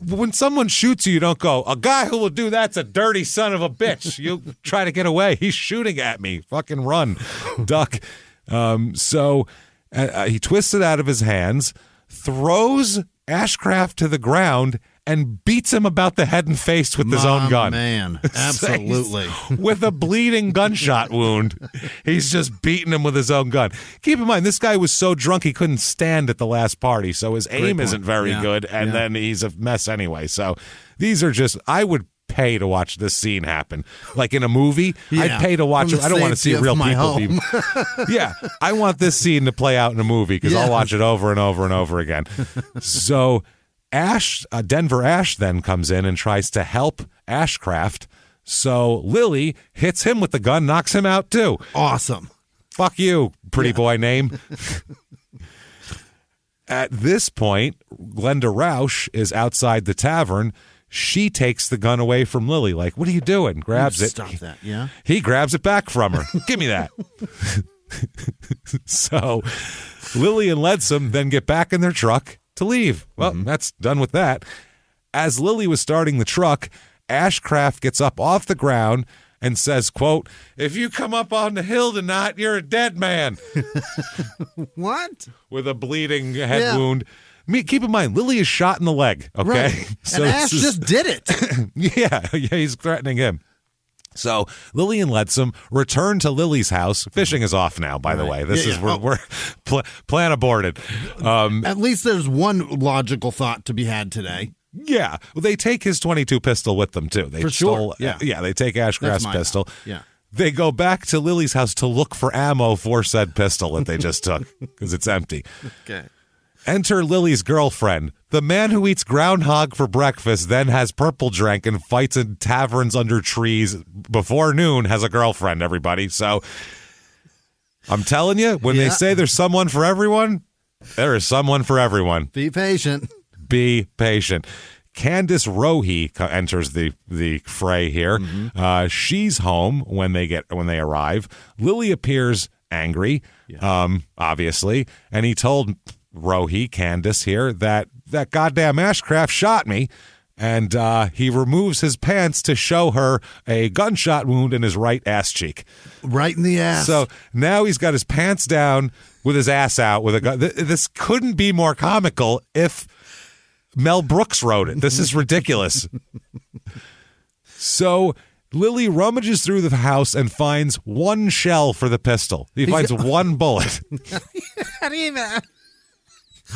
when someone shoots you, you don't go, "A guy who will do that's a dirty son of a bitch." You try to get away. He's shooting at me. Fucking run. Duck. So he twists it out of his hands, throws Ashcraft to the ground, and beats him about the head and face with his own gun. Man, absolutely. With a bleeding gunshot wound. He's just beating him with his own gun. Keep in mind, this guy was so drunk he couldn't stand at the last party, so his aim isn't very good, and then he's a mess anyway. So these are just, I would pay to watch this scene happen. Like in a movie, I'd pay to watch it. I don't want to see real people. Yeah, I want this scene to play out in a movie because I'll watch it over and over and over again. So... Denver Ash then comes in and tries to help Ashcraft. So Lily hits him with the gun, knocks him out too. Awesome. Fuck you, pretty boy name. At this point, Glenda Rausch is outside the tavern. She takes the gun away from Lily. Like, what are you doing? Grabs it. Stop that, yeah. He grabs it back from her. Give me that. So Lily and Leadsom then get back in their truck to leave. Well, that's done with that. As Lily was starting the truck, Ashcraft gets up off the ground and says, quote, "If you come up on the hill tonight, you're a dead man." What? With a bleeding head wound. Keep in mind, Lily is shot in the leg, okay? Right. So and Ash just did it. Yeah, he's threatening him. So Lily and Leadsom return to Lily's house. Fishing is off now, by the way. This is we're plan aborted. At least there's one logical thought to be had today. Yeah, well, they take his .22 pistol with them too. They For stole, sure. Yeah, they take Ashcraft's pistol. Yeah. They go back to Lily's house to look for ammo for said pistol that they just took because it's empty. Okay. Enter Lily's girlfriend. The man who eats groundhog for breakfast, then has purple drink and fights in taverns under trees before noon, has a girlfriend, everybody. So I'm telling you, when they say there's someone for everyone, there is someone for everyone. Be patient. Be patient. Candace Rohe enters the fray here. Mm-hmm. She's home when they arrive. Lily appears angry, obviously, and he told Rohe, Candace here, that goddamn Ashcraft shot me, and he removes his pants to show her a gunshot wound in his right ass cheek. Right in the ass. So now he's got his pants down with his ass out with a gun. This couldn't be more comical if Mel Brooks wrote it. This is ridiculous. So Lily rummages through the house and finds one shell for the pistol. He finds one bullet.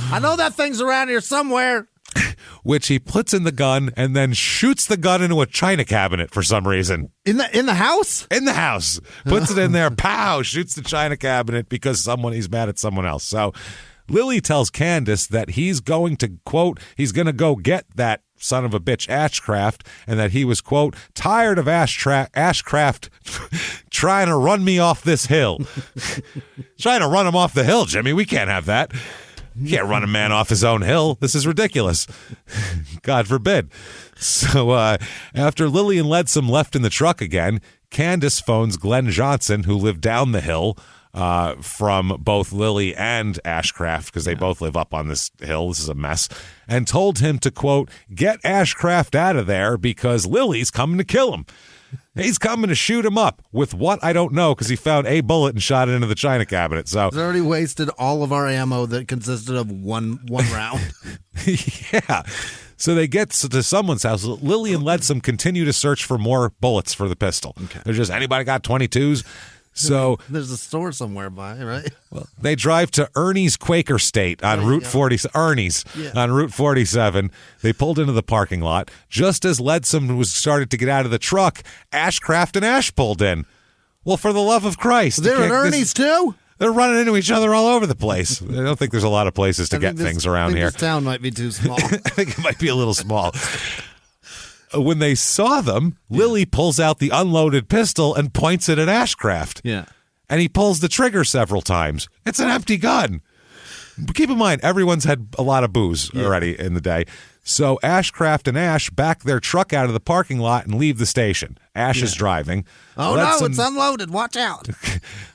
I know that thing's around here somewhere. Which he puts in the gun and then shoots the gun into a china cabinet for some reason. In the house? In the house. Puts it in there, pow, shoots the china cabinet because he's mad at someone else. So Lily tells Candace that he's going to, quote, he's going to go get that son of a bitch Ashcraft, and that he was, quote, tired of Ashcraft trying to run me off this hill. Trying to run him off the hill, Jimmy. We can't have that. You can't run a man off his own hill. This is ridiculous. God forbid. So after Lily and Leadsom left in the truck again, Candace phones Glenn Johnson, who lived down the hill from both Lily and Ashcraft, because they both live up on this hill. This is a mess. And told him to, quote, get Ashcraft out of there because Lily's coming to kill him. He's coming to shoot him up with what? I don't know, because he found a bullet and shot it into the china cabinet. So he's already wasted all of our ammo that consisted of one round. Yeah. So they get to someone's house. Lily and Leadsom continue to search for more bullets for the pistol. Okay. They're just, anybody got 22s? So there's a store somewhere by, right? Well, they drive to Ernie's Quaker State on Route 40. Ernie's on Route 47. They pulled into the parking lot just as Leadsom was started to get out of the truck. Ashcraft and Ash pulled in. Well, for the love of Christ, they're at Ernie's too. They're running into each other all over the place. I don't think there's a lot of places to get things around here. This town might be too small. I think it might be a little small. When they saw them, Lily pulls out the unloaded pistol and points it at Ashcraft. Yeah. And he pulls the trigger several times. It's an empty gun. But keep in mind, everyone's had a lot of booze already in the day. So Ashcraft and Ash back their truck out of the parking lot and leave the station. Ash is driving. Oh, no, it's unloaded. Watch out.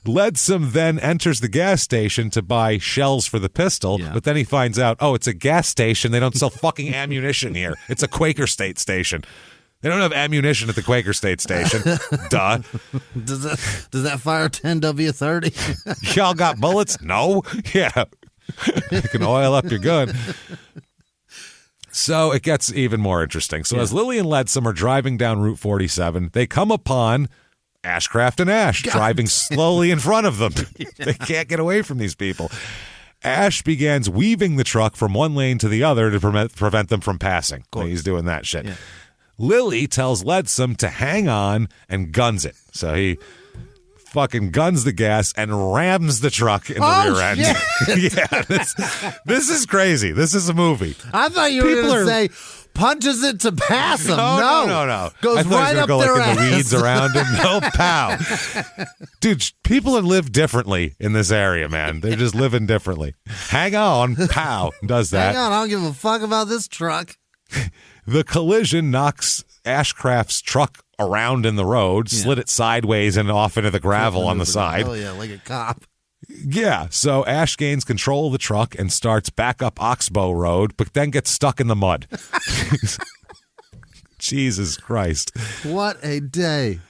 Leadsom then enters the gas station to buy shells for the pistol, but then he finds out, it's a gas station. They don't sell fucking ammunition here. It's a Quaker State station. They don't have ammunition at the Quaker State station. Duh. Does that fire 10W30? Y'all got bullets? No. Yeah. You can oil up your gun. So it gets even more interesting. So as Lily and Leadsom are driving down Route 47, they come upon Ashcraft and Ash driving slowly in front of them. They can't get away from these people. Ash begins weaving the truck from one lane to the other to prevent them from passing. He's doing that shit. Yeah. Lily tells Leadsom to hang on and guns it. So he fucking guns the gas and rams the truck in the rear end. Yeah, this is crazy. This is a movie. I thought you were going to say punches it to pass him. No. Goes right up go their like ass. In the weeds around him. No, pow. Dude, people have lived differently in this area, man. They're just living differently. Hang on, pow, does that. Hang on, I don't give a fuck about this truck. The collision knocks Ashcraft's truck around in the road, slid it sideways and off into the gravel on the side. Oh, yeah, like a cop. Yeah, so Ash gains control of the truck and starts back up Oxbow Road, but then gets stuck in the mud. Jesus Christ. What a day.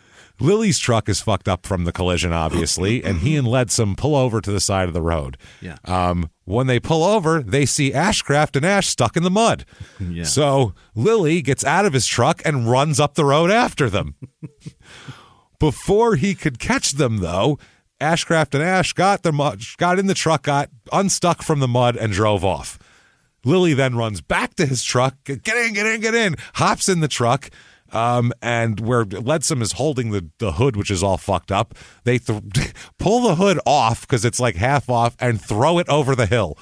Lily's truck is fucked up from the collision, obviously, and he and Leadsom pull over to the side of the road. Yeah. When they pull over, they see Ashcraft and Ash stuck in the mud. Yeah. So Lily gets out of his truck and runs up the road after them. Before he could catch them, though, Ashcraft and Ash got in the truck, got unstuck from the mud, and drove off. Lily then runs back to his truck, get in, hops in the truck, And where Ledsome is holding the hood, which is all fucked up, they pull the hood off because it's like half off and throw it over the hill.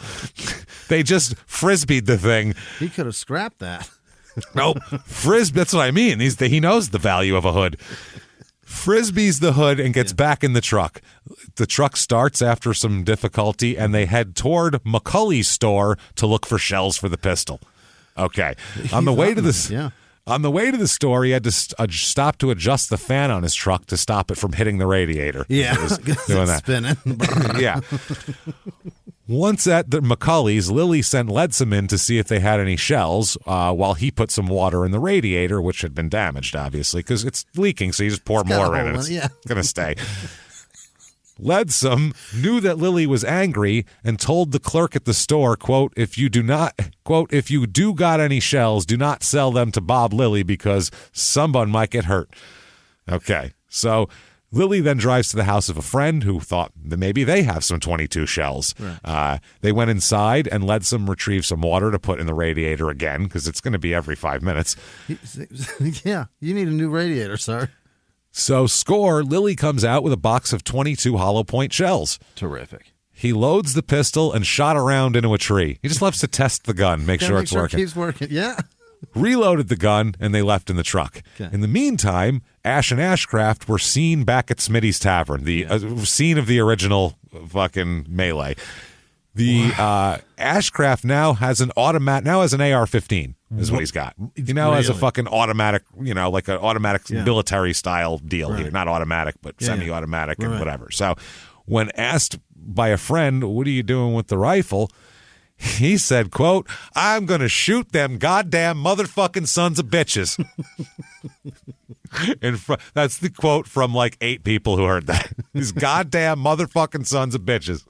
They just frisbeed the thing. He could have scrapped that. Nope. Frisbee, that's what I mean. He knows the value of a hood. Frisbees the hood and gets back in the truck. The truck starts after some difficulty, and they head toward McCulley's store to look for shells for the pistol. Okay. On the way to the store, he had to stop to adjust the fan on his truck to stop it from hitting the radiator. Yeah, doing that. Spinning. Yeah. Once at the McCulley's, Lily sent Ledsome in to see if they had any shells while he put some water in the radiator, which had been damaged, obviously, because it's leaking, so you just pour more in and it's going to stay. Ledsome knew that Lily was angry and told the clerk at the store, quote, if you do got any shells, do not sell them to Bob Lilly because someone might get hurt. Okay, so Lily then drives to the house of a friend who thought that maybe they have some 22 shells. Right. They went inside and Ledsome retrieved some water to put in the radiator again because it's going to be every 5 minutes. Yeah, you need a new radiator, sir. So Lily comes out with a box of 22 hollow point shells. Terrific. He loads the pistol and shot around into a tree. He just loves to test the gun, make sure it's working. It keeps working, yeah. Reloaded the gun, and they left in the truck. Okay. In the meantime, Ash and Ashcraft were seen back at Smitty's Tavern, the scene of the original fucking melee. The Ashcraft now has an AR-15 is what he's got. He now has a fucking automatic, like an automatic military style deal here. Not automatic, but semi-automatic and whatever. So when asked by a friend, what are you doing with the rifle? He said, quote, I'm going to shoot them goddamn motherfucking sons of bitches. That's the quote from like 8 people who heard that. These goddamn motherfucking sons of bitches.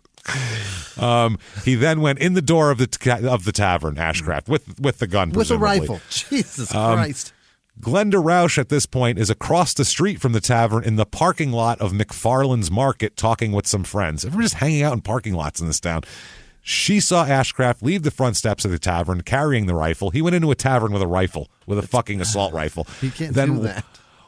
He then went in the door of the tavern, Ashcraft, with the gun, with a presumably. rifle. Jesus Christ. Glenda Roush at this point is across the street from the tavern in the parking lot of McFarland's Market talking with some friends. Everyone's just hanging out in parking lots in this town. She saw Ashcraft leave the front steps of the tavern carrying the rifle. He went into a tavern with a rifle, with a fucking assault rifle. He can't then do that.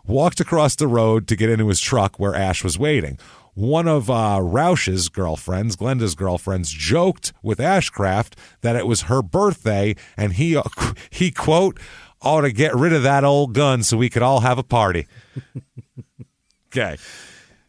Walked across the road to get into his truck where Ash was waiting. One of Roush's girlfriends, Glenda's girlfriends, joked with Ashcraft that it was her birthday, and he quote, ought to get rid of that old gun so we could all have a party. Okay.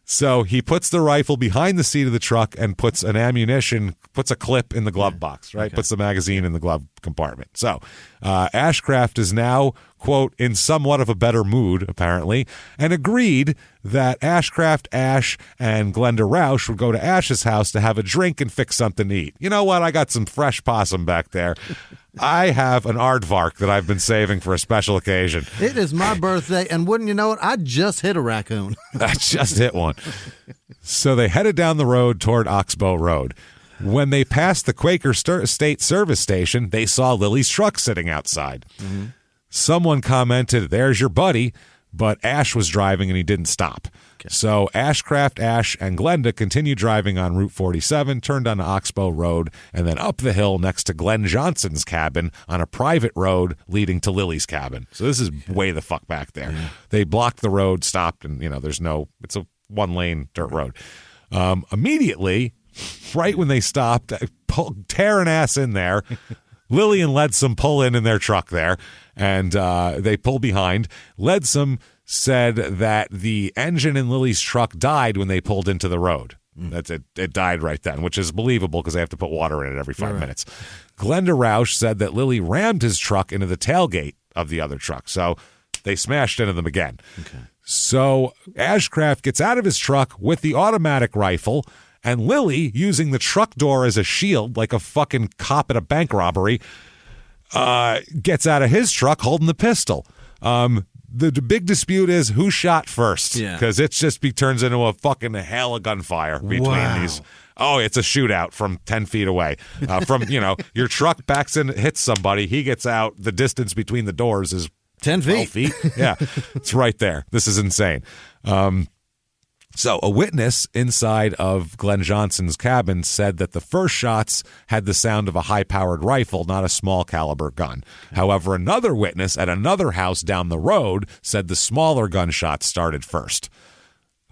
So he puts the rifle behind the seat of the truck and puts a clip in the glove box, right? Okay. Puts the magazine in the glove compartment. So Ashcraft is now, quote, in somewhat of a better mood, apparently, and agreed that Ashcraft, Ash, and Glenda Roush would go to Ash's house to have a drink and fix something to eat. You know what? I got some fresh possum back there. I have an aardvark that I've been saving for a special occasion. It is my birthday, and wouldn't you know it, I just hit a raccoon. I just hit one. So they headed down the road toward Oxbow Road. When they passed the Quaker State Service Station, they saw Lily's truck sitting outside. Mm-hmm. Someone commented, there's your buddy, but Ash was driving and he didn't stop. Okay. So Ashcraft, Ash, and Glenda continued driving on Route 47, turned onto Oxbow Road, and then up the hill next to Glenn Johnson's cabin on a private road leading to Lily's cabin. So this is way the fuck back there. Yeah. They blocked the road, stopped, and it's a one-lane dirt road. Immediately, right when they stopped, tearing ass in there, Lily and Ledsome pull in their truck there, and they pull behind. Ledsome said that the engine in Lily's truck died when they pulled into the road. That's it. It died right then, which is believable because they have to put water in it every 5 minutes. Glenda Roush said that Lily rammed his truck into the tailgate of the other truck, so they smashed into them again. Okay. So Ashcraft gets out of his truck with the automatic rifle, and Lily, using the truck door as a shield, like a fucking cop at a bank robbery, gets out of his truck holding the pistol. The big dispute is who shot first, because it just turns into a fucking hail of gunfire between these. Oh, it's a shootout from 10 feet away. Your truck backs in, hits somebody, he gets out. The distance between the doors is 10 feet. Yeah, it's right there. This is insane. So a witness inside of Glenn Johnson's cabin said that the first shots had the sound of a high-powered rifle, not a small-caliber gun. However, another witness at another house down the road said the smaller gunshots started first.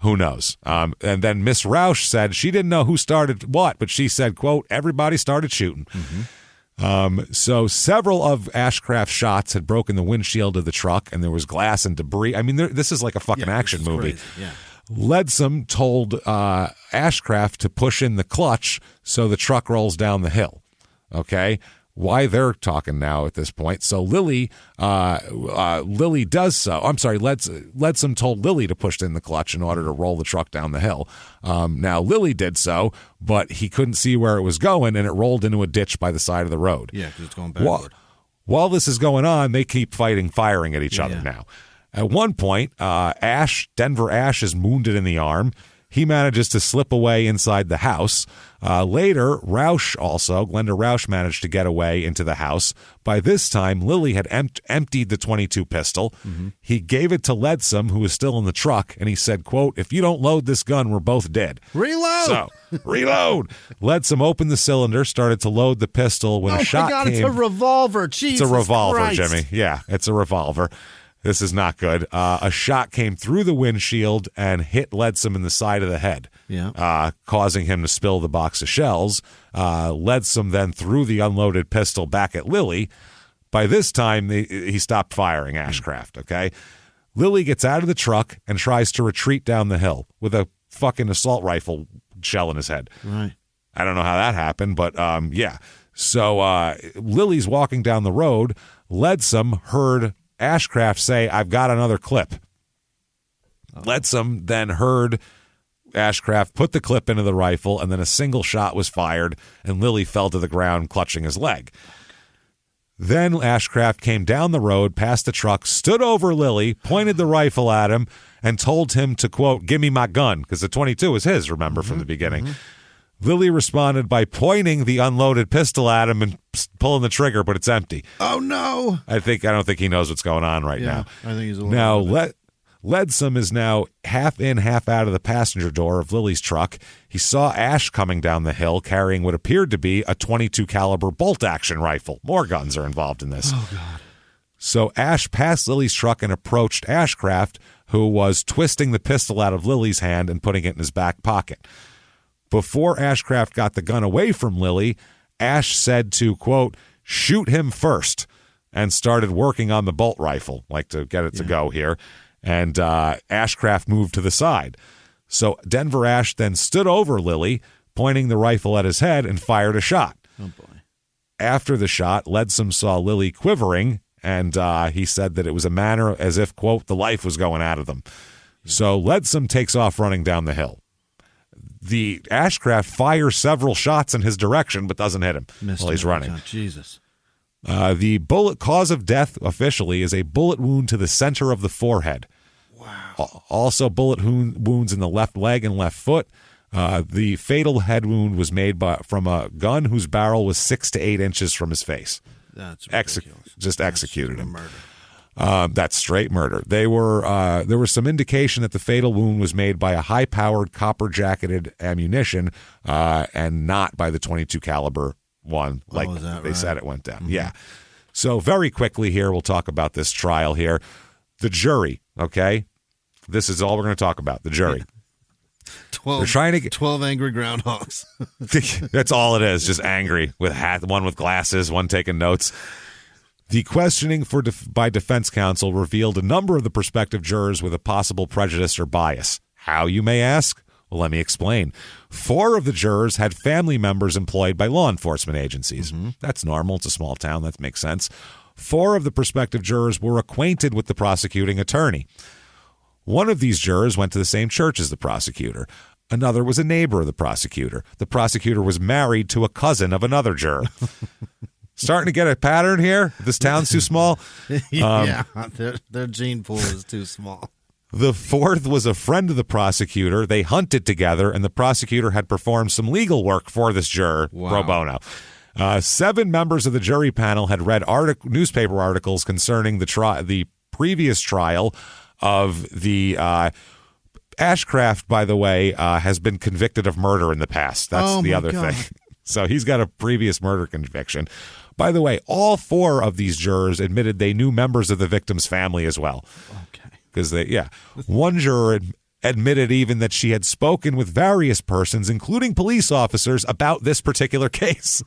Who knows? And then Miss Roush said she didn't know who started what, but she said, quote, everybody started shooting. So several of Ashcraft's shots had broken the windshield of the truck, and there was glass and debris. I mean, this is like a fucking action movie. Crazy. Yeah. Leadsom told Ashcraft to push in the clutch so the truck rolls down the hill. Okay? Why they're talking now at this point. So Lily does so. I'm sorry, Leadsom told Lily to push in the clutch in order to roll the truck down the hill. Now Lily did so, but he couldn't see where it was going, and it rolled into a ditch by the side of the road. Yeah, because it's going backward. While this is going on, they keep firing at each other now. At one point, Denver Ash is wounded in the arm. He manages to slip away inside the house. Later, Glenda Roush managed to get away into the house. By this time, Lily had emptied the .22 pistol. He gave it to Leadsom, who was still in the truck, and he said, quote, if you don't load this gun, we're both dead. Reload! So, reload! Leadsom opened the cylinder, started to load the pistol when a shot came. It's a revolver. Jesus It's a revolver, Christ. Jimmy. Yeah, it's a revolver. This is not good. A shot came through the windshield and hit Leadsom in the side of the head, causing him to spill the box of shells. Leadsom then threw the unloaded pistol back at Lily. By this time, he stopped firing Ashcraft, okay? Lily gets out of the truck and tries to retreat down the hill with a fucking assault rifle shell in his head. Right. I don't know how that happened, but yeah. So Lily's walking down the road. Leadsom heard Ashcraft say, I've got another clip. Leadsom then heard Ashcraft put the clip into the rifle, and then a single shot was fired, and Lily fell to the ground, clutching his leg. Then Ashcraft came down the road, past the truck, stood over Lily, pointed the rifle at him, and told him to, quote, give me my gun, because the .22 is his, remember, from the beginning. Lily responded by pointing the unloaded pistol at him and pulling the trigger, but it's empty. Oh, no. I don't think he knows what's going on right now. I think he's a little Now, Leadsom is now half in, half out of the passenger door of Lily's truck. He saw Ash coming down the hill carrying what appeared to be a .22 caliber bolt-action rifle. More guns are involved in this. Oh, God. So Ash passed Lily's truck and approached Ashcraft, who was twisting the pistol out of Lily's hand and putting it in his back pocket. Before Ashcraft got the gun away from Lily, Ash said to, quote, shoot him first, and started working on the bolt rifle, like to get it to go here. And Ashcraft moved to the side. So Denver Ash then stood over Lily, pointing the rifle at his head, and fired a shot. Oh, boy. After the shot, Leadsom saw Lily quivering, and he said that it was a manner as if, quote, the life was going out of them. So Leadsom takes off running down the hill. The Ashcraft fires several shots in his direction, but doesn't hit him while he's running. Oh, Jesus. The bullet cause of death officially is a bullet wound to the center of the forehead. Wow. Also, bullet wounds in the left leg and left foot. The fatal head wound was made from a gun whose barrel was 6 to 8 inches from his face. That's ridiculous. Executed him. Murder. That's straight murder. There was some indication that the fatal wound was made by a high-powered copper-jacketed ammunition and not by the .22 caliber one, like they said it went down. Mm-hmm. Yeah. So very quickly here, we'll talk about this trial here. The jury, okay? This is all we're going to talk about, the jury. 12 angry groundhogs. That's all it is, just angry, with one with glasses, one taking notes. The questioning by defense counsel revealed a number of the prospective jurors with a possible prejudice or bias. How, you may ask? Well, let me explain. 4 of the jurors had family members employed by law enforcement agencies. Mm-hmm. That's normal. It's a small town. That makes sense. 4 of the prospective jurors were acquainted with the prosecuting attorney. One of these jurors went to the same church as the prosecutor. Another was a neighbor of the prosecutor. The prosecutor was married to a cousin of another juror. Starting to get a pattern here? This town's too small? Yeah, their gene pool is too small. The 4th was a friend of the prosecutor. They hunted together, and the prosecutor had performed some legal work for this juror, pro bono. 7 members of the jury panel had read newspaper articles concerning the previous trial of the Ashcraft, by the way, has been convicted of murder in the past. That's the other thing. So he's got a previous murder conviction. By the way, all 4 of these jurors admitted they knew members of the victim's family as well. Okay. Because one juror admitted even that she had spoken with various persons, including police officers, about this particular case.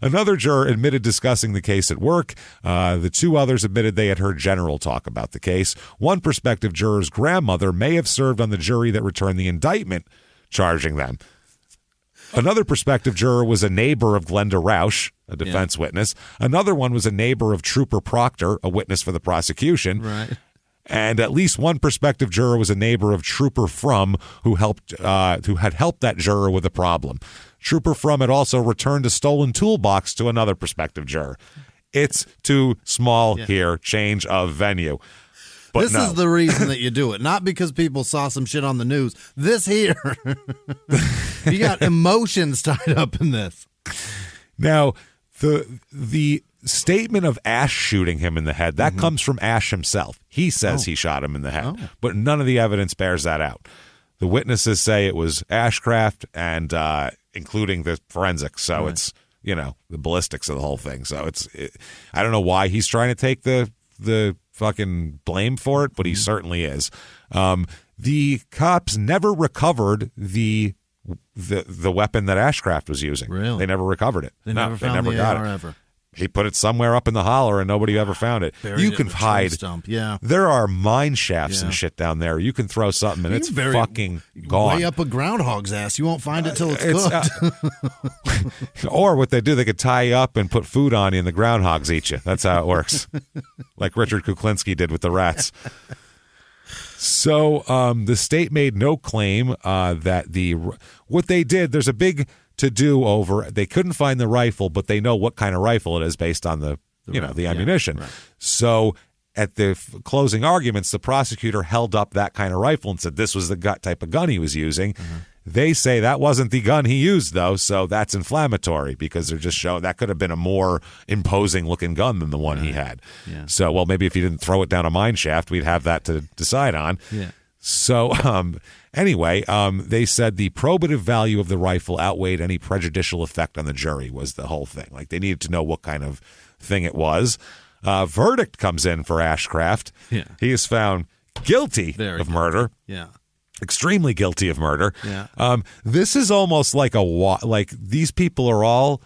Another juror admitted discussing the case at work. The 2 others admitted they had heard general talk about the case. One prospective juror's grandmother may have served on the jury that returned the indictment charging them. Another prospective juror was a neighbor of Glenda Rausch, a defense witness. Another one was a neighbor of Trooper Proctor, a witness for the prosecution. Right. And at least one prospective juror was a neighbor of Trooper Frum, who had helped that juror with a problem. Trooper Frum had also returned a stolen toolbox to another prospective juror. It's too small here. Change of venue. But this is the reason that you do it, not because people saw some shit on the news. This here, you got emotions tied up in this. Now, the statement of Ash shooting him in the head, that comes from Ash himself. He says he shot him in the head, but none of the evidence bears that out. The witnesses say it was Ashcraft, and including the forensics, so it's, the ballistics of the whole thing. So I don't know why he's trying to take the fucking blame for it, but he certainly is. The cops never recovered the weapon that Ashcraft was using. Really? They never recovered it. They never found the AR ever. He put it somewhere up in the holler, and nobody ever found it. You can hide. Yeah. There are mine shafts and shit down there. You can throw something, and it's fucking gone. Way up a groundhog's ass. You won't find it till it's cooked. Or what they do, they could tie you up and put food on you, and the groundhogs eat you. That's how it works. Like Richard Kuklinski did with the rats. So the state made no claim that what they did, there's a big to-do over, they couldn't find the rifle, but they know what kind of rifle it is based on the ammunition. Right. So at the closing arguments, the prosecutor held up that kind of rifle and said this was the type of gun he was using. They say that wasn't the gun he used, though, so that's inflammatory because they're just showing that could have been a more imposing-looking gun than the one he had. Yeah. So, well, maybe if he didn't throw it down a mine shaft, we'd have that to decide on. Yeah. So, anyway, they said the probative value of the rifle outweighed any prejudicial effect on the jury was the whole thing. Like, they needed to know what kind of thing it was. Verdict comes in for Ashcraft. Yeah. He is found guilty of murder. Yeah. Extremely guilty of murder. Yeah. This is almost like these people are all,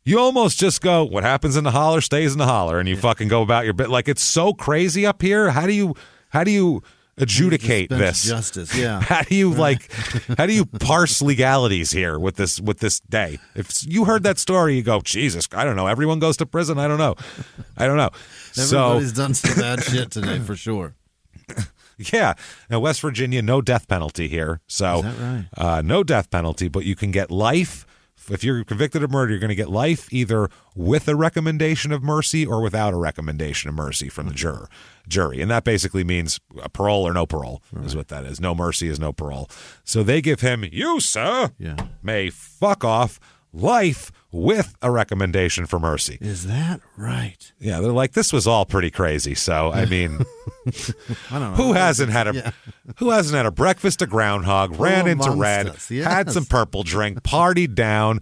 you almost just go, what happens in the holler stays in the holler, and you fucking go about your bit. Like, it's so crazy up here. How do you adjudicate this justice? Yeah. How do you parse legalities here with this day? If you heard that story, you go, Jesus, I don't know. Everyone goes to prison. I don't know. Everybody's done some bad shit today for sure. Yeah. Now, West Virginia, no death penalty here. So, is that right? No death penalty, but you can get life. If you're convicted of murder, you're going to get life either with a recommendation of mercy or without a recommendation of mercy from the jury. And that basically means a parole or no parole is what that is. No mercy is no parole. So they give him, you, sir, may fuck off, life with a recommendation for mercy. Is that right? Yeah, they're like, this was all pretty crazy. So, I mean, I don't know. Who hasn't had a breakfast of Groundhog, ran into Red, had some purple drink, partied down,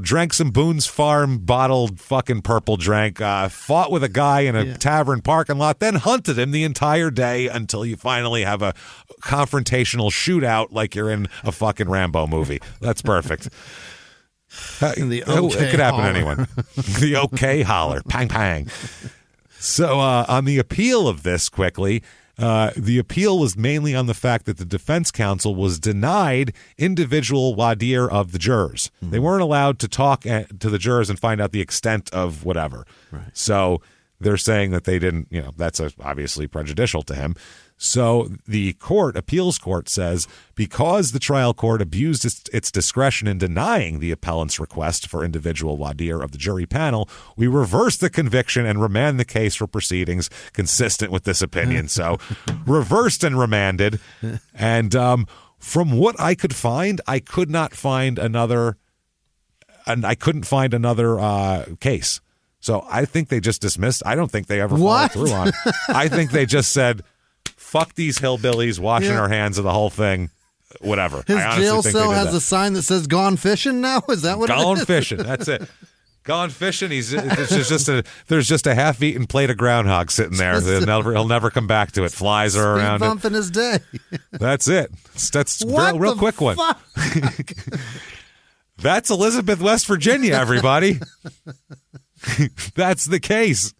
drank some Boone's Farm bottled fucking purple drink, fought with a guy in a tavern parking lot, then hunted him the entire day until you finally have a confrontational shootout like you're in a fucking Rambo movie. That's perfect. It could happen to anyone. The okay holler. Pang, pang. So on the appeal of this quickly, the appeal was mainly on the fact that the defense counsel was denied individual voir dire of the jurors. Mm-hmm. They weren't allowed to talk to the jurors and find out the extent of whatever. Right. So they're saying that they didn't, that's obviously prejudicial to him. So the appeals court says, because the trial court abused its discretion in denying the appellant's request for individual voir dire of the jury panel, we reverse the conviction and remand the case for proceedings consistent with this opinion. So reversed and remanded. And from what I could find, I couldn't find another case. So I think they just dismissed. I don't think they ever followed through on it. I think they just said, fuck these hillbillies, washing our hands of the whole thing. Whatever. His jail cell has a sign that says "Gone fishing." Now is that what? Gone it is? fishing. That's it. Gone fishing. There's just a half-eaten plate of groundhog sitting there. He'll never come back to it. Flies are around it. Bumping his day. That's it. That's real quick one. That's Elizabeth, West Virginia. Everybody. That's the case.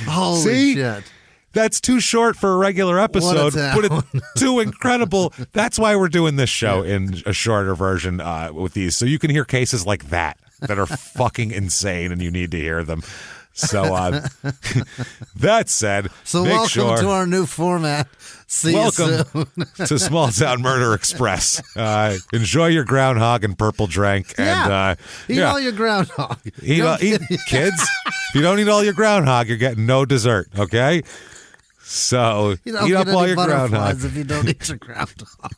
Holy shit. That's too short for a regular episode, but it's too incredible. That's why we're doing this show in a shorter version with these, so you can hear cases like that are fucking insane, and you need to hear them. So that said, welcome to our new format. Welcome to Small Town Murder Express. Enjoy your groundhog and purple drink, and eat all your groundhog. Eat kids. If you don't eat all your groundhog, you're getting no dessert. Okay. So you don't eat up all your groundhogs if you don't eat your groundhog.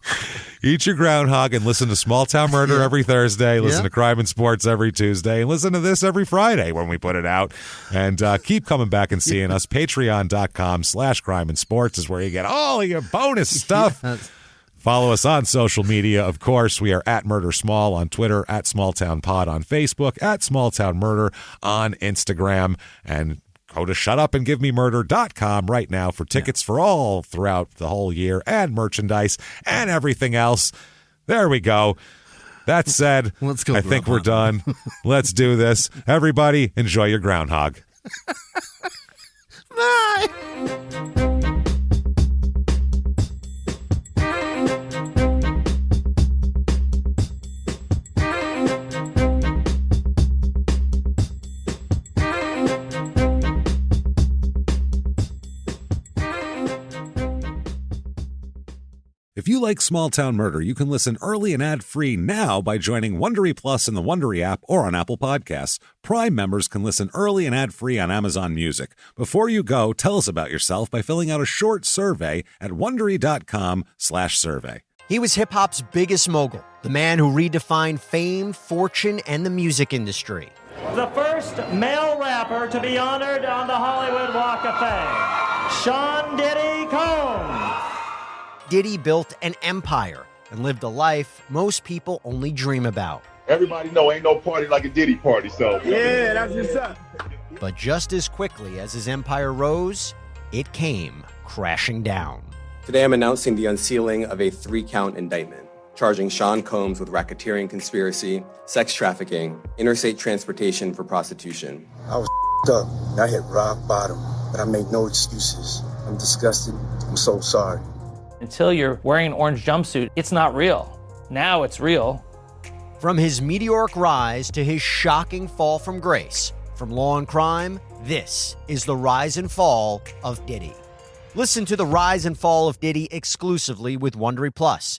Eat your groundhog and listen to Small Town Murder every Thursday. Listen to Crime and Sports every Tuesday. And listen to this every Friday when we put it out. And keep coming back and seeing us. Patreon.com/Crime and Sports is where you get all of your bonus stuff. Yes. Follow us on social media. Of course, we are at Murder Small on Twitter, at Small Town Pod on Facebook, at Small Town Murder on Instagram, and go to shutupandgivememurder.com right now for tickets for all throughout the whole year and merchandise and everything else. There we go. That said, Let's go, I think we're done. Let's do this. Everybody, enjoy your groundhog. Bye. If you like Small Town Murder, you can listen early and ad-free now by joining Wondery Plus in the Wondery app or on Apple Podcasts. Prime members can listen early and ad-free on Amazon Music. Before you go, tell us about yourself by filling out a short survey at Wondery.com/survey. He was hip-hop's biggest mogul, the man who redefined fame, fortune, and the music industry. The first male rapper to be honored on the Hollywood Walk of Fame, Sean Diddy Combs. Diddy built an empire and lived a life most people only dream about. Everybody know ain't no party like a Diddy party, so. Yeah, that's what's up. But just as quickly as his empire rose, it came crashing down. Today I'm announcing the unsealing of a 3-count indictment, charging Sean Combs with racketeering conspiracy, sex trafficking, interstate transportation for prostitution. I was up. I hit rock bottom, but I made no excuses. I'm disgusted. I'm so sorry. Until you're wearing an orange jumpsuit, it's not real. Now it's real. From his meteoric rise to his shocking fall from grace, from law and crime, this is the rise and fall of Diddy. Listen to the rise and fall of Diddy exclusively with Wondery Plus